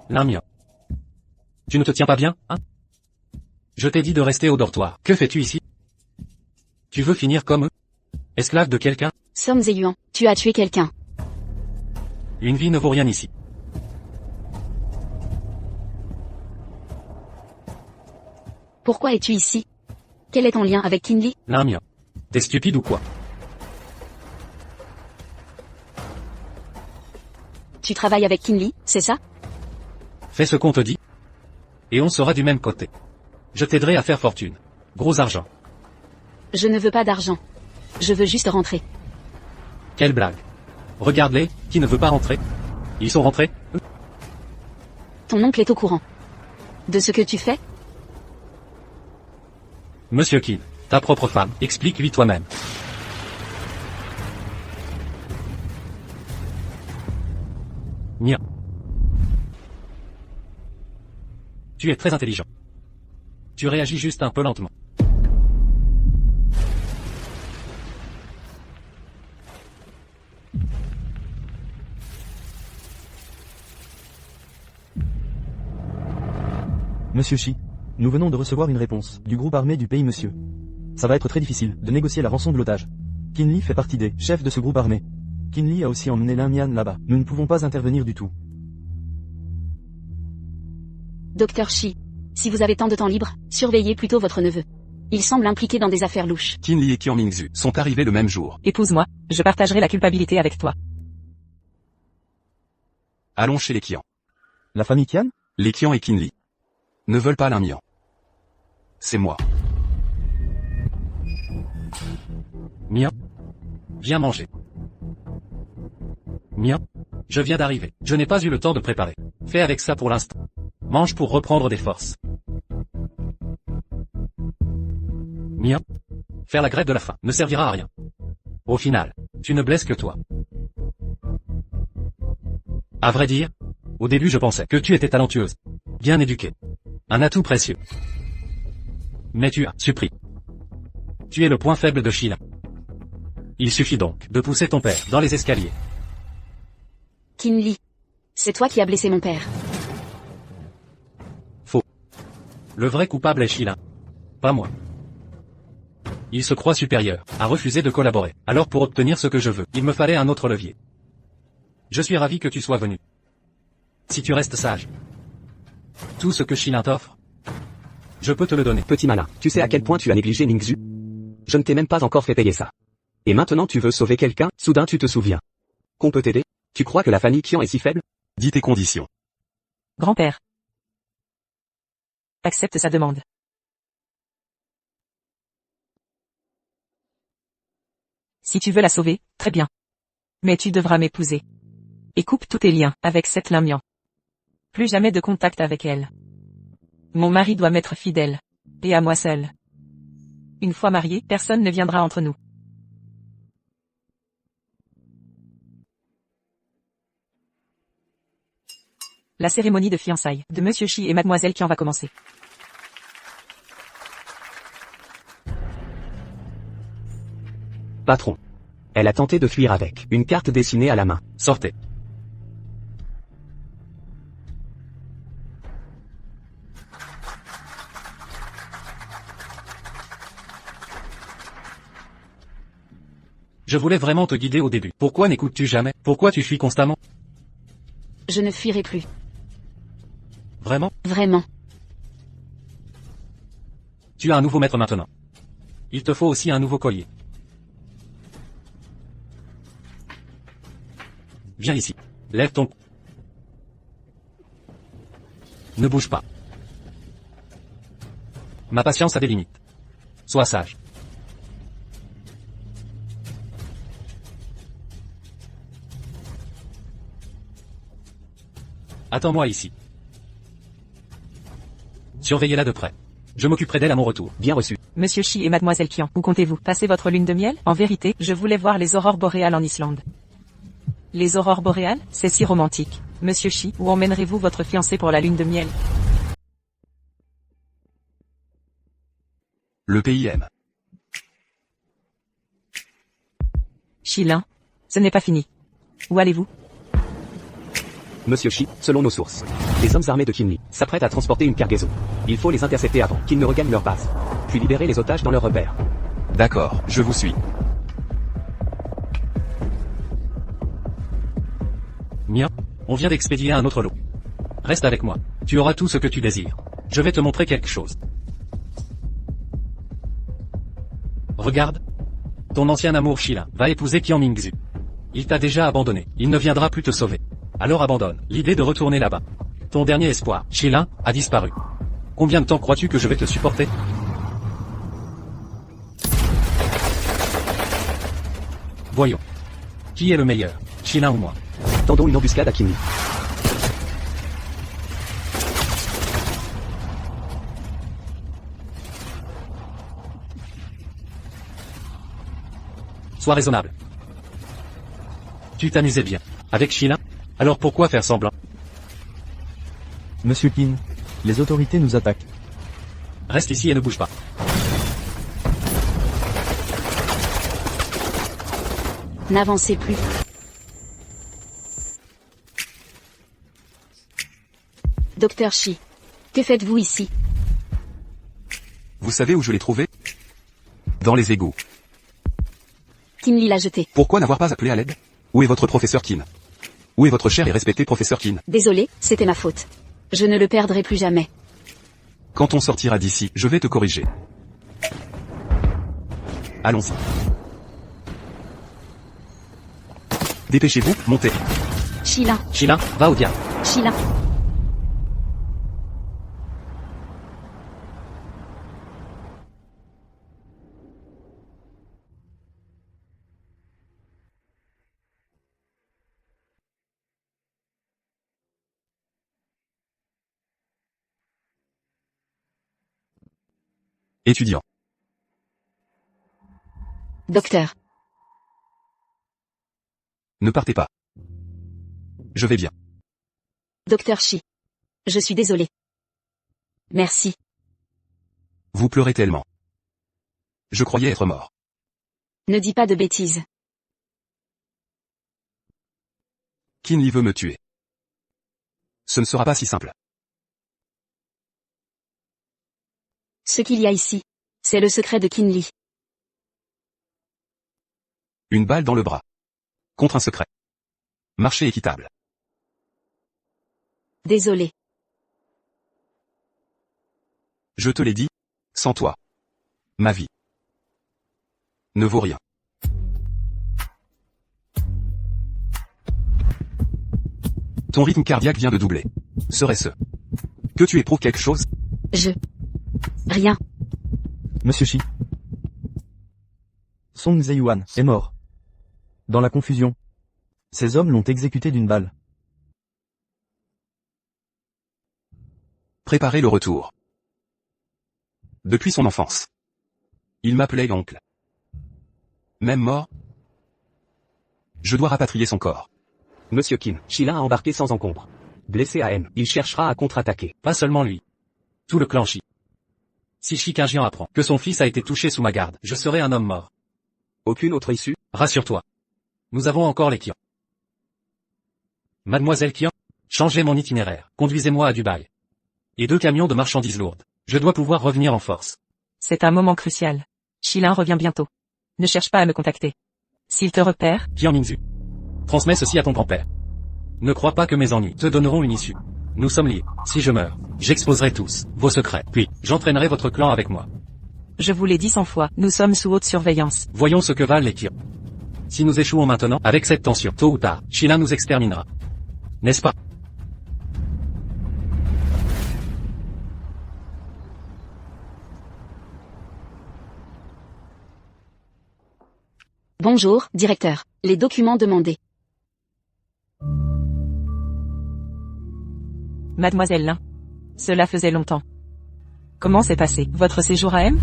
D: Lin Mian. Tu ne te tiens pas bien, hein? Je t'ai dit de rester au dortoir. Que fais-tu ici? Tu veux finir comme eux? Esclave de quelqu'un?
C: Sommes et Yuan, tu as tué quelqu'un.
D: Une vie ne vaut rien ici.
C: Pourquoi es-tu ici? Quel est ton lien avec Qin Lee?
D: Lin Mian. T'es stupide ou quoi?
C: Tu travailles avec Qin Lee, c'est ça?
D: Fais ce qu'on te dit. Et on sera du même côté. Je t'aiderai à faire fortune. Gros argent.
C: Je ne veux pas d'argent. Je veux juste rentrer.
D: Quelle blague. Regarde-les, qui ne veut pas rentrer? Ils sont rentrés?
C: Ton oncle est au courant. De ce que tu fais?
D: Monsieur Qin, ta propre femme, explique-lui toi-même. Nia. Tu es très intelligent. Tu réagis juste un peu lentement.
E: Monsieur Shi, nous venons de recevoir une réponse du groupe armé du pays monsieur. Ça va être très difficile de négocier la rançon de l'otage. Qin Lee fait partie des chefs de ce groupe armé. Qin Lee a aussi emmené Lin Mian là-bas. Nous ne pouvons pas intervenir du tout.
C: Docteur Shi, si vous avez tant de temps libre, surveillez plutôt votre neveu. Il semble impliqué dans des affaires louches.
B: Qin Lee et Qian Mingzhu sont arrivés le même jour.
A: Épouse-moi, je partagerai la culpabilité avec toi.
B: Allons chez les Qian.
E: La famille Qian?
B: Les Qian et Qin Lee ne veulent pas Lin Mian. C'est moi.
D: Mian. Viens manger. Mian. Je viens d'arriver. Je n'ai pas eu le temps de préparer. Fais avec ça pour l'instant. Mange pour reprendre des forces. Mian. Faire la grève de la faim ne servira à rien. Au final, tu ne blesses que toi. À vrai dire, au début je pensais que tu étais talentueuse. Bien éduquée. Un atout précieux. Mais tu as surpris. Tu es le point faible de Sheila. Il suffit donc de pousser ton père dans les escaliers.
C: Qin Lee. C'est toi qui as blessé mon père.
D: Faux. Le vrai coupable est Sheila. Pas moi. Il se croit supérieur, a refusé de collaborer. Alors pour obtenir ce que je veux, il me fallait un autre levier. Je suis ravi que tu sois venu. Si tu restes sage. Tout ce que Sheila t'offre, je peux te le donner.
G: Petit malin, tu sais à quel point tu as négligé Mingzhu? Je ne t'ai même pas encore fait payer ça. Et maintenant tu veux sauver quelqu'un, soudain tu te souviens. Qu'on peut t'aider? Tu crois que la famille Kian est si faible?
B: Dis tes conditions.
A: Grand-père. Accepte sa demande. Si tu veux la sauver, très bien. Mais tu devras m'épouser. Et coupe tous tes liens avec cette Limian. Plus jamais de contact avec elle. Mon mari doit m'être fidèle. Et à moi seul. Une fois marié, personne ne viendra entre nous. La cérémonie de fiançailles de Monsieur Shi et Mademoiselle Kian va commencer.
G: Patron. Elle a tenté de fuir avec une carte dessinée à la main.
D: Sortez. Je voulais vraiment te guider au début. Pourquoi n'écoutes-tu jamais? Pourquoi tu fuis constamment?
C: Je ne fuirai plus.
D: Vraiment?
C: Vraiment.
D: Tu as un nouveau maître maintenant. Il te faut aussi un nouveau collier. Viens ici. Lève ton... Ne bouge pas. Ma patience a des limites. Sois sage. Attends-moi ici. Surveillez-la de près. Je m'occuperai d'elle à mon retour.
G: Bien reçu.
A: Monsieur Shi et Mademoiselle Kian, où comptez-vous passer votre lune de miel? En vérité, je voulais voir les aurores boréales en Islande. Les aurores boréales, c'est si romantique. Monsieur Shi, où emmènerez-vous votre fiancé pour la lune de miel?
B: Le pays aime.
A: Shilin. Ce n'est pas fini. Où allez-vous?
G: Monsieur Shi, selon nos sources, les hommes armés de Kinli s'apprêtent à transporter une cargaison. Il faut les intercepter avant qu'ils ne regagnent leur base. Puis libérer les otages dans leur repère.
B: D'accord, je vous suis.
D: Mia, on vient d'expédier un autre lot. Reste avec moi. Tu auras tout ce que tu désires. Je vais te montrer quelque chose. Regarde. Ton ancien amour Shilin va épouser Kian Mingzhu. Il t'a déjà abandonné. Il ne viendra plus te sauver. Alors abandonne l'idée de retourner là-bas. Ton dernier espoir, Shilin, a disparu. Combien de temps crois-tu que je vais te supporter? Voyons. Qui est le meilleur, Shilin ou moi?
G: Tendons une embuscade à Kinli.
D: Sois raisonnable. Tu t'amusais bien. Avec Shilin? Alors pourquoi faire semblant?
E: Monsieur Qin, les autorités nous attaquent.
D: Reste ici et ne bouge pas.
C: N'avancez plus. Docteur Shi. Que faites-vous ici?
B: Vous savez où je l'ai trouvé? Dans les égouts.
C: Kinli l'a jeté.
B: Pourquoi n'avoir pas appelé à l'aide? Où est votre professeur Qin? Où est votre cher et respecté professeur Qin?
C: Désolé, c'était ma faute. Je ne le perdrai plus jamais.
B: Quand on sortira d'ici, je vais te corriger. Allons-y. Dépêchez-vous, montez.
C: Shilin.
D: Shilin, va au diable.
C: Shilin.
B: Étudiant.
C: Docteur.
B: Ne partez pas. Je vais bien.
C: Docteur Shi. Je suis désolé. Merci.
B: Vous pleurez tellement. Je croyais être mort.
C: Ne dis pas de bêtises.
B: Kinli veut me tuer. Ce ne sera pas si simple.
C: Ce qu'il y a ici, c'est le secret de Kinli.
B: Une balle dans le bras. Contre un secret. Marché équitable.
C: Désolé.
B: Je te l'ai dit, sans toi. Ma vie. ne vaut rien. Ton rythme cardiaque vient de doubler. Serait-ce que tu éprouves quelque chose?
C: Rien.
E: Monsieur Shi. Song Zeyuan est mort. Dans la confusion. Ces hommes l'ont exécuté d'une balle.
B: Préparez le retour. Depuis son enfance. Il m'appelait oncle. Même mort? Je dois rapatrier son corps.
G: Monsieur Kim, Shilin a embarqué sans encombre. Blessé à M, il cherchera à contre-attaquer.
D: Pas seulement lui. Tout le clan Shi. Si Shi Qingjian apprend que son fils a été touché sous ma garde, je serai un homme mort.
G: Aucune autre issue?
D: Rassure-toi. Nous avons encore les Qian. Mademoiselle Qian, changez mon itinéraire, conduisez-moi à Dubaï. Et 2 camions de marchandises lourdes. Je dois pouvoir revenir en force.
A: C'est un moment crucial. Shilin revient bientôt. Ne cherche pas à me contacter. S'il te repère,
D: Qian Mingzu. Transmets ceci à ton grand-père. Ne crois pas que mes ennuis te donneront une issue. Nous sommes liés. Si je meurs, j'exposerai tous vos secrets. Puis, j'entraînerai votre clan avec moi.
A: je vous l'ai dit 100 fois, nous sommes sous haute surveillance.
D: Voyons ce que valent les Qian. Si nous échouons maintenant, avec cette tension, tôt ou tard, Shilin nous exterminera. N'est-ce pas?
C: Bonjour, directeur. Les documents demandés.
A: Mademoiselle Lin. Cela faisait longtemps. Comment s'est passé votre séjour à M?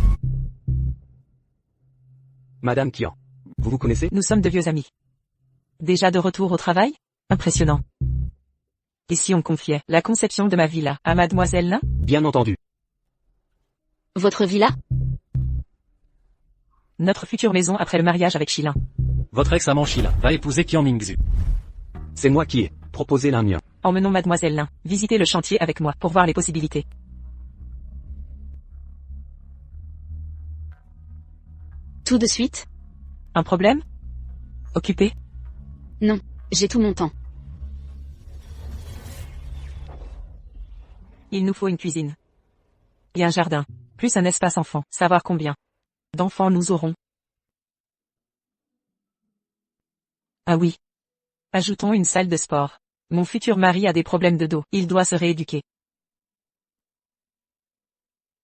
G: Madame Qian. Vous vous connaissez?
A: Nous sommes de vieux amis. Déjà de retour au travail? Impressionnant. Et si on confiait la conception de ma villa à Mademoiselle Lin?
G: Bien entendu.
C: Votre villa?
A: Notre future maison après le mariage avec Shilin.
D: Votre ex-amant Shilin va épouser Qian Mingzu.
G: C'est moi qui ai proposé l'un mien.
A: Emmenons Mademoiselle Lin visiter le chantier avec moi pour voir les possibilités.
C: Tout de suite?
A: Un problème? Occupé?
C: Non, j'ai tout mon temps.
A: Il nous faut une cuisine. Et un jardin. Plus un espace enfant. Savoir combien d'enfants nous aurons. Ah oui. Ajoutons une salle de sport. Mon futur mari a des problèmes de dos. Il doit se rééduquer.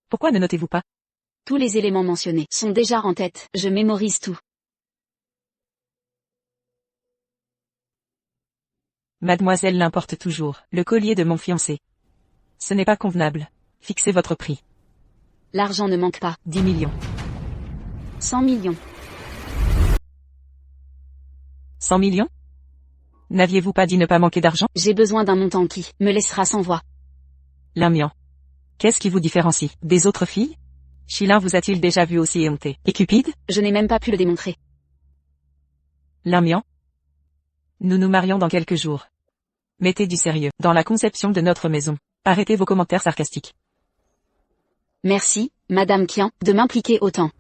A: Pourquoi ne notez-vous pas?
C: Tous les éléments mentionnés sont déjà en tête. Je mémorise tout.
A: Mademoiselle l'importe toujours. Le collier de mon fiancé. Ce n'est pas convenable. Fixez votre prix.
C: L'argent ne manque pas.
A: 10 millions.
C: 100 millions.
A: 100 millions? N'aviez-vous pas dit ne pas manquer d'argent?
C: J'ai besoin d'un montant qui me laissera sans voix.
A: L'amiant. Qu'est-ce qui vous différencie des autres filles? Shilin vous a-t-il déjà vu aussi éhonté? Et Cupide?
C: Je n'ai même pas pu le démontrer.
A: L'amiant. Nous nous marions dans quelques jours. Mettez du sérieux dans la conception de notre maison. Arrêtez vos commentaires sarcastiques.
C: Merci, Madame Qian, de m'impliquer autant.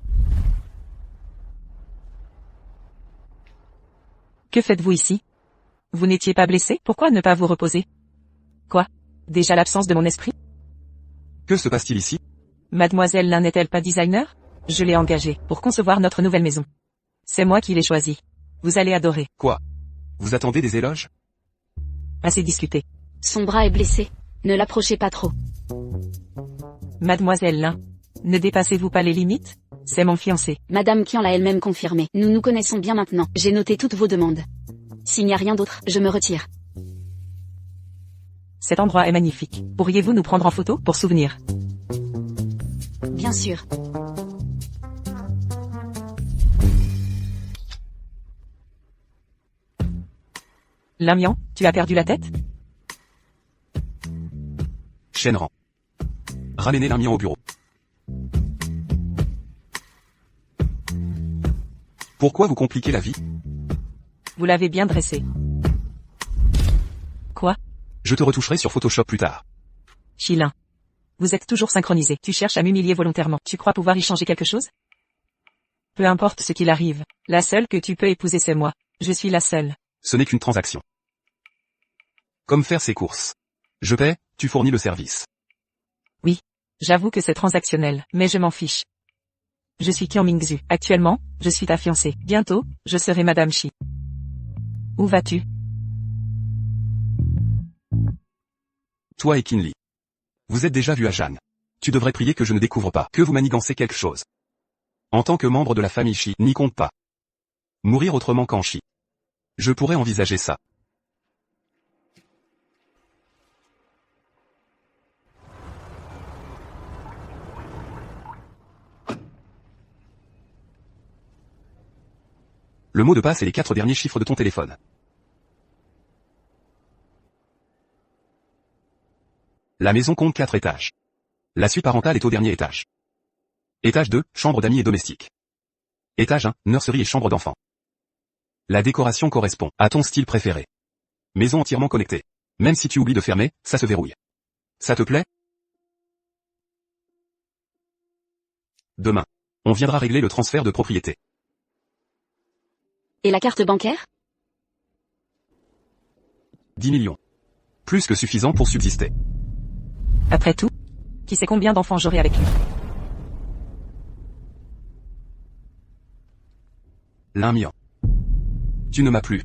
A: Que faites-vous ici? Vous n'étiez pas blessé? Pourquoi ne pas vous reposer? Quoi? Déjà l'absence de mon esprit?
B: Que se passe-t-il ici?
A: Mademoiselle Lin n'est-elle pas designer? Je l'ai engagée pour concevoir notre nouvelle maison. C'est moi qui l'ai choisie. Vous allez adorer.
B: Quoi? Vous attendez des éloges?
A: Assez discuté.
C: Son bras est blessé. Ne l'approchez pas trop.
A: Mademoiselle Lin, ne dépassez-vous pas les limites? C'est mon fiancé.
C: Madame Qian l'a elle-même confirmé. Nous nous connaissons bien maintenant. J'ai noté toutes vos demandes. S'il n'y a rien d'autre, je me retire.
A: Cet endroit est magnifique. Pourriez-vous nous prendre en photo pour souvenir?
C: Bien sûr.
A: L'amiant, tu as perdu la tête?
B: Shenran. Ramenez l'amiant au bureau. Pourquoi vous compliquez la vie?
A: Vous l'avez bien dressé. Quoi?
B: Je te retoucherai sur Photoshop plus tard.
A: Shilin. Vous êtes toujours synchronisés. Tu cherches à m'humilier volontairement. Tu crois pouvoir y changer quelque chose? Peu importe ce qu'il arrive. La seule que tu peux épouser c'est moi. Je suis la seule.
B: Ce n'est qu'une transaction. Comme faire ses courses. Je paie, tu fournis le service.
A: Oui. J'avoue que c'est transactionnel, mais je m'en fiche. Je suis Qian Mingzhu. Actuellement, je suis ta fiancée. Bientôt, je serai Madame Shi. Où vas-tu?
B: Toi et Qin Li. Vous êtes déjà vu à Jeanne. Tu devrais prier que je ne découvre pas que vous manigancez quelque chose. En tant que membre de la famille Shi, n'y compte pas. Mourir autrement qu'en Shi. Je pourrais envisager ça. Le mot de passe est les 4 derniers chiffres de ton téléphone. La maison compte 4 étages. La suite parentale est au dernier étage. Étage 2, chambre d'amis et domestique. Étage 1, nurserie et chambre d'enfants. La décoration correspond à ton style préféré. Maison entièrement connectée. Même si tu oublies de fermer, ça se verrouille. Ça te plaît? Demain, on viendra régler le transfert de propriété.
C: Et la carte bancaire?
B: 10 millions. Plus que suffisant pour subsister.
A: Après tout, qui sait combien d'enfants j'aurai avec lui?
B: L'un million. Tu ne m'as plus.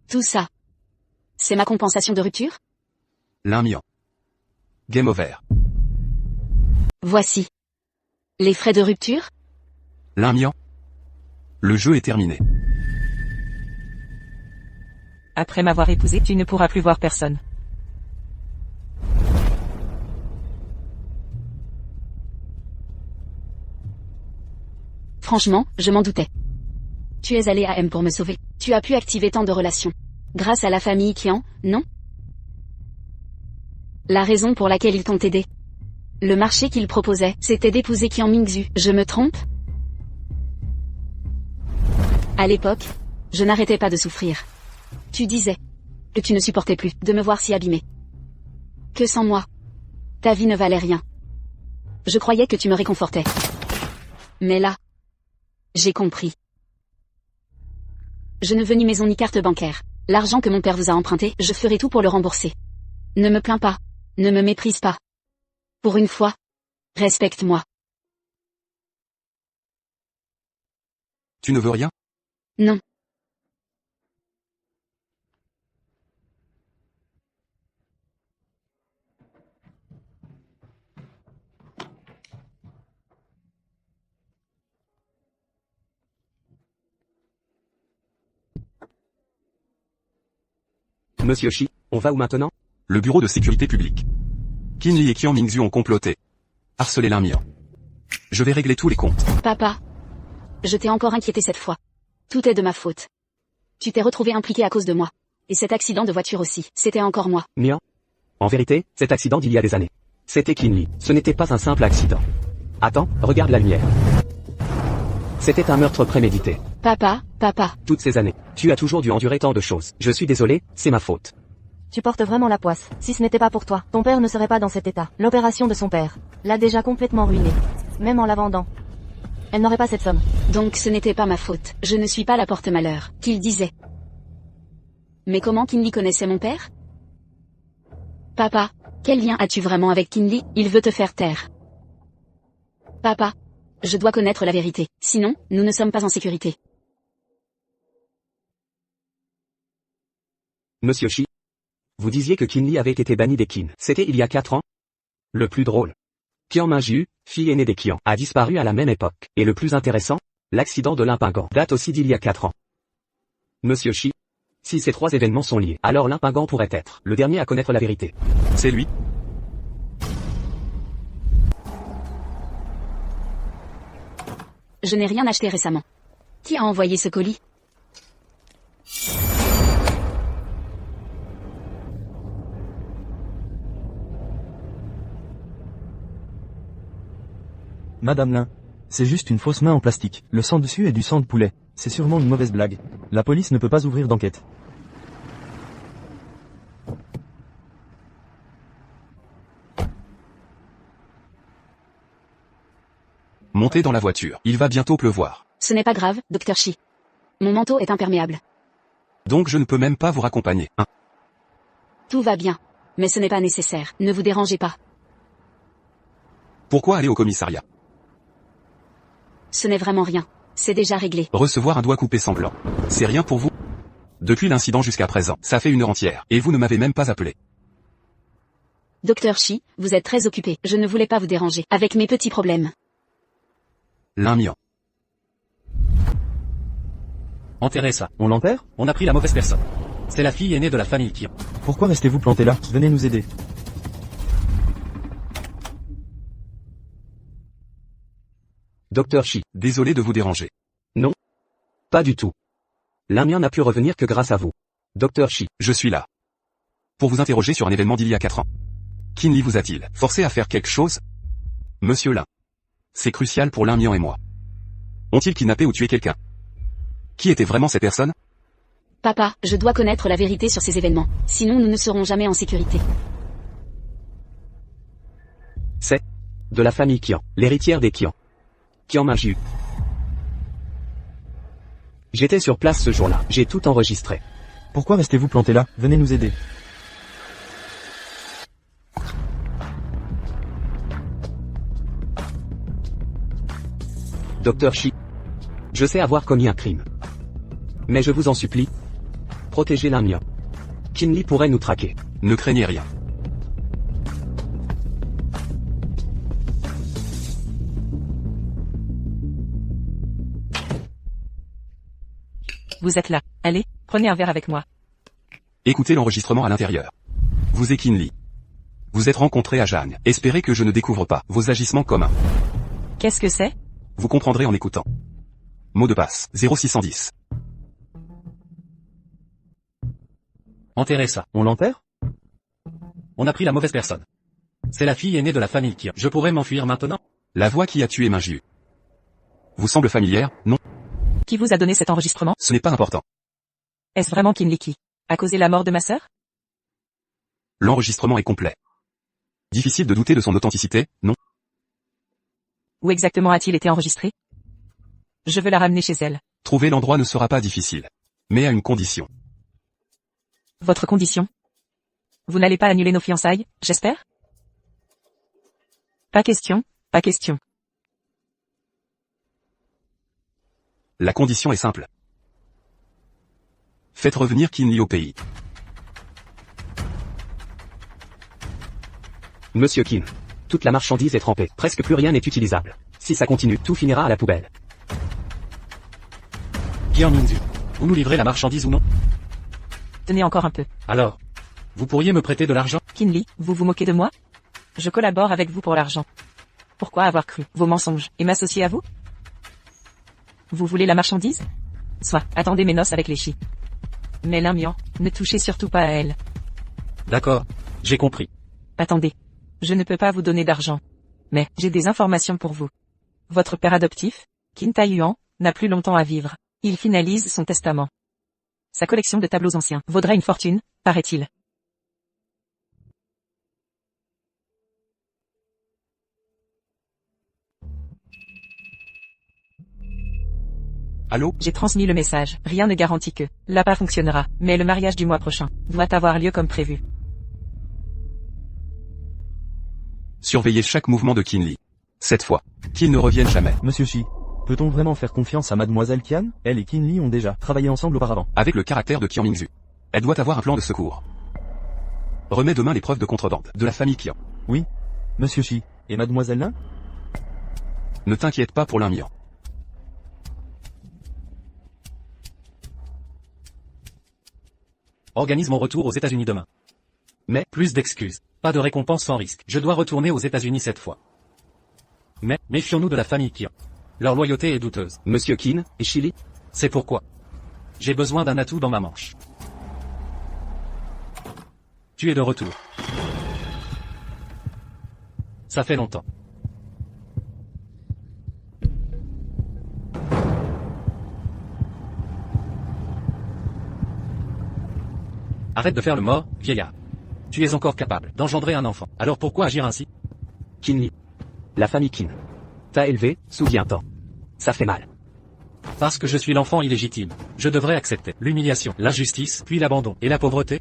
C: Tout ça. C'est ma compensation de rupture?
B: L'un million. Game over.
C: Voici. Les frais de rupture?
B: L'un million. Le jeu est terminé.
A: Après m'avoir épousé, tu ne pourras plus voir personne.
C: Franchement, je m'en doutais. Tu es allé à M pour me sauver. Tu as pu activer tant de relations. Grâce à la famille Qian, non? La raison pour laquelle ils t'ont aidé. Le marché qu'ils proposaient, c'était d'épouser Qian Mingzhu. Je me trompe? À l'époque, je n'arrêtais pas de souffrir. Tu disais que tu ne supportais plus de me voir si abîmée. Que sans moi, ta vie ne valait rien. Je croyais que tu me réconfortais. Mais là, j'ai compris. Je ne veux ni maison ni carte bancaire. L'argent que mon père vous a emprunté, je ferai tout pour le rembourser. Ne me plains pas. Ne me méprise pas. Pour une fois, respecte-moi.
B: Tu ne veux rien?
C: Non.
G: Monsieur Shi, on va où maintenant?
B: Le bureau de sécurité publique. Qin Li et Qian Mingzhu ont comploté. Harcelé l'un million. Je vais régler tous les comptes.
C: Papa. Je t'ai encore inquiété cette fois. Tout est de ma faute. Tu t'es retrouvé impliqué à cause de moi. Et cet accident de voiture aussi, c'était encore moi.
G: Mian? En vérité, cet accident d'il y a des années. C'était Qin Li. Ce n'était pas un simple accident. Attends, regarde la lumière. C'était un meurtre prémédité.
C: Papa.
G: Toutes ces années, tu as toujours dû endurer tant de choses. Je suis désolé, c'est ma faute.
F: Tu portes vraiment la poisse. Si ce n'était pas pour toi, ton père ne serait pas dans cet état. L'opération de son père l'a déjà complètement ruiné. Même en la vendant. Elle n'aurait pas cette somme.
C: Donc ce n'était pas ma faute. Je ne suis pas la porte-malheur, qu'il disait. Mais comment Qin Li connaissait mon père? Papa, quel lien as-tu vraiment avec Qin Li? Il veut te faire taire. Papa, je dois connaître la vérité. Sinon, nous ne sommes pas en sécurité.
G: Monsieur Shi, vous disiez que Qin Li avait été banni des Qin. C'était il y a 4 ans? Le plus drôle. Qian Mingzhu, fille aînée des Qian, a disparu à la même époque. Et le plus intéressant, l'accident de Limpingan date aussi d'il y a 4 ans. Monsieur Shi, si ces 3 événements sont liés, alors Limpingan pourrait être le dernier à connaître la vérité.
B: C'est lui.
C: Je n'ai rien acheté récemment. Qui a envoyé ce colis?
E: Madame Lin. C'est juste une fausse main en plastique. Le sang dessus est du sang de poulet. C'est sûrement une mauvaise blague. La police ne peut pas ouvrir d'enquête.
B: Montez dans la voiture. Il va bientôt pleuvoir.
C: Ce n'est pas grave, Dr. Shi. Mon manteau est imperméable.
B: Donc je ne peux même pas vous raccompagner, hein.
C: Tout va bien. Mais ce n'est pas nécessaire. Ne vous dérangez pas.
B: Pourquoi aller au commissariat?
C: Ce n'est vraiment rien. C'est déjà réglé.
B: Recevoir un doigt coupé sanglant. C'est rien pour vous? Depuis l'incident jusqu'à présent, ça fait 1 heure entière, et vous ne m'avez même pas appelé.
C: Docteur Shi, vous êtes très occupé. Je ne voulais pas vous déranger avec mes petits problèmes.
B: L'Inmian.
D: Enterrez ça.
E: On l'enterre?
D: On a pris la mauvaise personne. C'est la fille aînée de la famille Kian.
E: Pourquoi restez-vous planté là? Venez nous aider.
G: Docteur Shi.
B: Désolé de vous déranger.
G: Non. Pas du tout. L'Inmian n'a pu revenir que grâce à vous. Docteur Shi.
B: Je suis là. Pour vous interroger sur un événement d'il y a 4 ans. Kinley vous a-t-il forcé à faire quelque chose? Monsieur Lin. C'est crucial pour l'Inmian et moi. Ont-ils kidnappé ou tué quelqu'un? Qui était vraiment cette personne?
C: Papa, je dois connaître la vérité sur ces événements. Sinon nous ne serons jamais en sécurité.
G: C'est de la famille Kian, l'héritière des Kian. Kian Minju. J'étais sur place ce jour-là. J'ai tout enregistré.
E: Pourquoi restez-vous planté là? Venez nous aider.
G: Docteur Shi. Je sais avoir commis un crime. Mais je vous en supplie. Protégez l'Inmian. Kinley pourrait nous traquer.
B: Ne craignez rien.
A: Vous êtes là. Allez, prenez un verre avec moi.
B: Écoutez l'enregistrement à l'intérieur. Vous et Kinley. Vous êtes rencontrés à Jeanne. Espérez que je ne découvre pas vos agissements communs.
A: Qu'est-ce que c'est?
B: Vous comprendrez en écoutant. Mot de passe, 0610.
D: Enterrez ça.
E: On l'enterre?
D: On a pris la mauvaise personne. C'est la fille aînée de la famille Kian. Je pourrais m'enfuir maintenant?
B: La voix qui a tué Minju. Vous semble familière, non?
A: Qui vous a donné cet enregistrement?
B: Ce n'est pas important.
A: Est-ce vraiment Kinley qui a causé la mort de ma sœur?
B: L'enregistrement est complet. Difficile de douter de son authenticité, non?
A: Où exactement a-t-il été enregistré? Je veux la ramener chez elle.
B: Trouver l'endroit ne sera pas difficile. Mais à une condition.
A: Votre condition? Vous n'allez pas annuler nos fiançailles, j'espère? Pas question, pas question.
B: La condition est simple. Faites revenir Kinley au pays.
G: Monsieur Kim. Toute la marchandise est trempée. Presque plus rien n'est utilisable. Si ça continue, tout finira à la poubelle.
D: Kian Minju. Vous nous livrez la marchandise ou non?
A: Tenez encore un peu.
D: Alors, vous pourriez me prêter de l'argent?
A: Kinley, vous vous moquez de moi? Je collabore avec vous pour l'argent. Pourquoi avoir cru vos mensonges et m'associer à vous? Vous voulez la marchandise? Soit, attendez mes noces avec les Shi. Mais l'Inmian, ne touchez surtout pas à elle.
D: D'accord, j'ai compris.
A: Attendez. Je ne peux pas vous donner d'argent. Mais, j'ai des informations pour vous. Votre père adoptif, Qin Taiyuan, n'a plus longtemps à vivre. Il finalise son testament. Sa collection de tableaux anciens vaudrait une fortune, paraît-il.
B: Allô?
A: J'ai transmis le message. Rien ne garantit que l'appât fonctionnera, mais le mariage du mois prochain doit avoir lieu comme prévu.
B: Surveillez chaque mouvement de Kinley. Cette fois, qu'il ne revienne jamais.
E: Monsieur Shi, peut-on vraiment faire confiance à Mademoiselle Kian? Elle et Kinley ont déjà travaillé ensemble auparavant.
B: Avec le caractère de Kian Mingzu. Elle doit avoir un plan de secours. Remets demain les preuves de contrebande de la famille Kian.
E: Oui. Monsieur Shi, et Mademoiselle Lin?
B: Ne t'inquiète pas pour l'Inmian.
D: Organise mon retour aux États-Unis demain. Mais, plus d'excuses. Pas de récompense sans risque. Je dois retourner aux États-Unis cette fois. Mais, méfions-nous de la famille Kian. Leur loyauté est douteuse.
G: Monsieur Qin et Chili?
D: C'est pourquoi j'ai besoin d'un atout dans ma manche. Tu es de retour. Ça fait longtemps. Arrête de faire le mort, vieillard. Tu es encore capable d'engendrer un enfant. Alors pourquoi agir ainsi?
G: Kinley. La famille Qin. T'a élevé, souviens-t'en. Ça fait mal.
D: Parce que je suis l'enfant illégitime. Je devrais accepter l'humiliation, l'injustice, puis l'abandon et la pauvreté.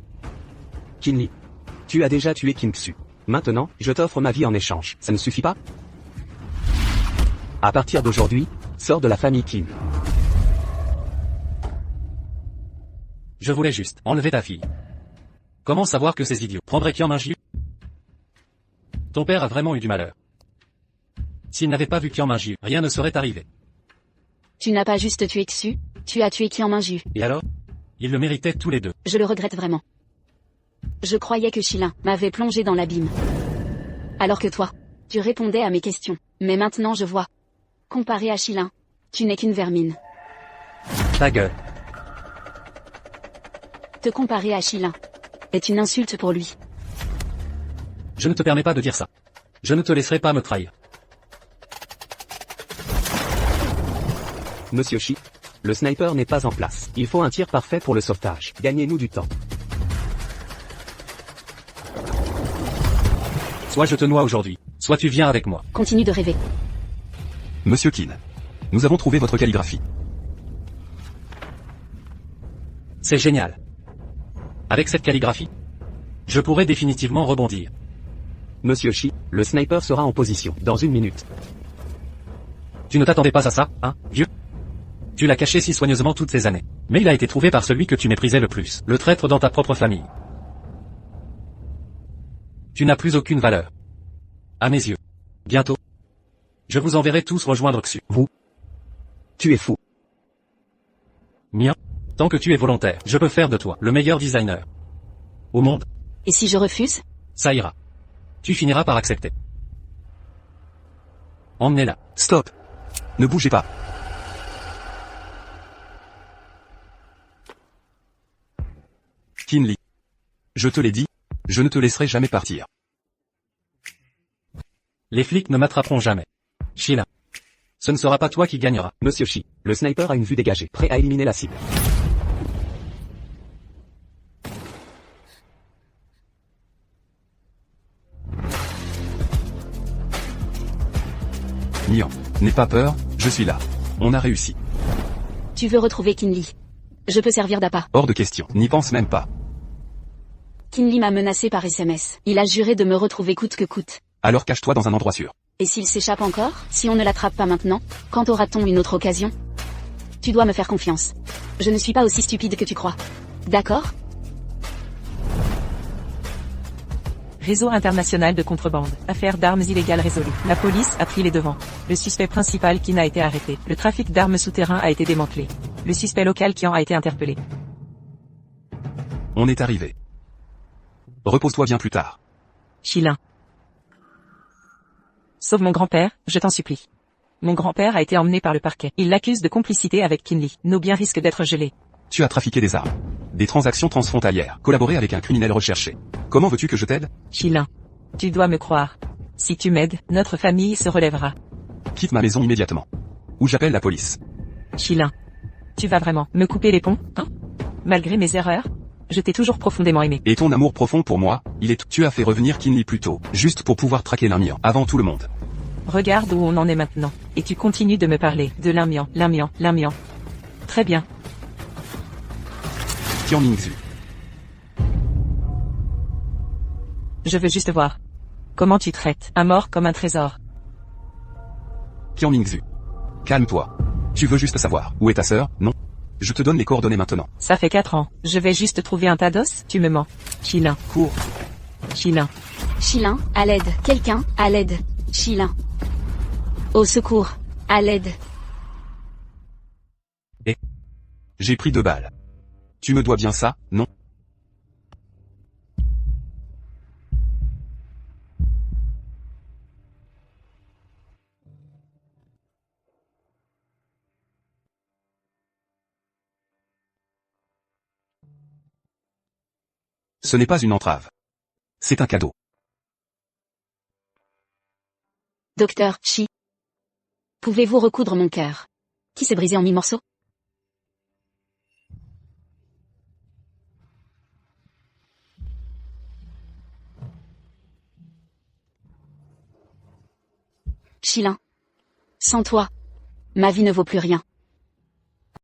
G: Kinley. Tu as déjà tué Kingsu. Maintenant, je t'offre ma vie en échange. Ça ne suffit pas? À partir d'aujourd'hui, Sors de la famille Kim.
D: Je voulais juste enlever ta fille. Comment savoir que ces idiots prendraient Kian Minju? Ton père a vraiment eu du malheur. S'il n'avait pas vu Kian Minju, rien ne serait arrivé.
C: Tu n'as pas juste tué Xu, tu as tué Kian Minju.
D: Et alors? Ils le méritaient tous les deux.
C: Je le regrette vraiment. Je croyais que Shilin m'avait plongé dans l'abîme. Alors que toi, tu répondais à mes questions. Mais maintenant je vois. Comparé à Shilin, tu n'es qu'une vermine.
D: Ta gueule.
C: Te comparer à Shilin est une insulte pour lui.
D: Je ne te permets pas de dire ça. Je ne te laisserai pas me trahir.
G: Monsieur Shi, le sniper n'est pas en place. Il faut un tir parfait pour le sauvetage. Gagnez-nous du temps.
D: Soit je te noie aujourd'hui, soit tu viens avec moi.
C: Continue de rêver.
B: Monsieur Kin. Nous avons trouvé votre calligraphie.
D: C'est génial. Avec cette calligraphie, je pourrais définitivement rebondir.
G: Monsieur Shi, le sniper sera en position dans 1 minute.
D: Tu ne t'attendais pas à ça, hein, vieux? Tu l'as caché si soigneusement toutes ces années. Mais il a été trouvé par celui que tu méprisais le plus, le traître dans ta propre famille. Tu n'as plus aucune valeur. À mes yeux. Bientôt. Je vous enverrai tous rejoindre Xu.
G: Vous. Tu es fou.
D: Mien. Tant que tu es volontaire, je peux faire de toi le meilleur designer au monde.
C: Et si je refuse?
D: Ça ira. Tu finiras par accepter. Emmenez-la.
B: Stop. Ne bougez pas. Kinli. Je te l'ai dit, je ne te laisserai jamais partir.
D: Les flics ne m'attraperont jamais. Shilin. Ce ne sera pas toi qui gagneras.
G: Monsieur Shi, le sniper a une vue dégagée, prêt à éliminer la cible.
B: Nian. N'aie pas peur, je suis là. On a réussi.
C: Tu veux retrouver Kinli? Je peux servir d'appât.
B: Hors de question, n'y pense même pas.
C: Kinli m'a menacé par SMS. Il a juré de me retrouver coûte que coûte.
B: Alors cache-toi dans un endroit sûr.
C: Et s'il s'échappe encore? Si on ne l'attrape pas maintenant, quand aura-t-on une autre occasion? Tu dois me faire confiance. Je ne suis pas aussi stupide que tu crois. D'accord?
A: Réseau international de contrebande. Affaire d'armes illégales résolue. La police a pris les devants. Le suspect principal Kin a été arrêté. Le trafic d'armes souterrain a été démantelé. Le suspect local Kian a été interpellé.
B: On est arrivé. Repose-toi bien plus tard.
A: Shilin. Sauve mon grand-père, je t'en supplie. Mon grand-père a été emmené par le parquet. Il l'accuse de complicité avec Kinli. Nos biens risquent d'être gelés.
B: Tu as trafiqué des armes. Des transactions transfrontalières. Collaboré avec un criminel recherché. Comment veux-tu que je t'aide?
A: Shilin. Tu dois me croire. Si tu m'aides, notre famille se relèvera.
B: Quitte ma maison immédiatement. Ou j'appelle la police.
A: Shilin. Tu vas vraiment me couper les ponts, hein? Malgré mes erreurs? Je t'ai toujours profondément aimé.
B: Et ton amour profond pour moi, il est... Tu as fait revenir Kinli plus tôt, juste pour pouvoir traquer l'Inmian, avant tout le monde.
A: Regarde où on en est maintenant. Et tu continues de me parler de l'Inmian. Très bien.
B: Tian Mingzhu.
A: Je veux juste voir. Comment tu traites un mort comme un trésor.
B: Tian Mingzhu. Calme-toi. Tu veux juste savoir. Où est ta sœur? Non. Je te donne les coordonnées maintenant.
A: Ça fait 4 ans. Je vais juste trouver un tas d'os? Tu me mens. Shilin.
B: Cours.
A: Shilin.
C: Shilin, à l'aide. Quelqu'un, à l'aide. Shilin. Au secours. À l'aide.
B: J'ai pris 2 balles. Tu me dois bien ça, non? Ce n'est pas une entrave. C'est un cadeau.
C: Docteur Shi. Pouvez-vous recoudre mon cœur? Qui s'est brisé en 1000 morceaux? Shilin. Sans toi, ma vie ne vaut plus rien.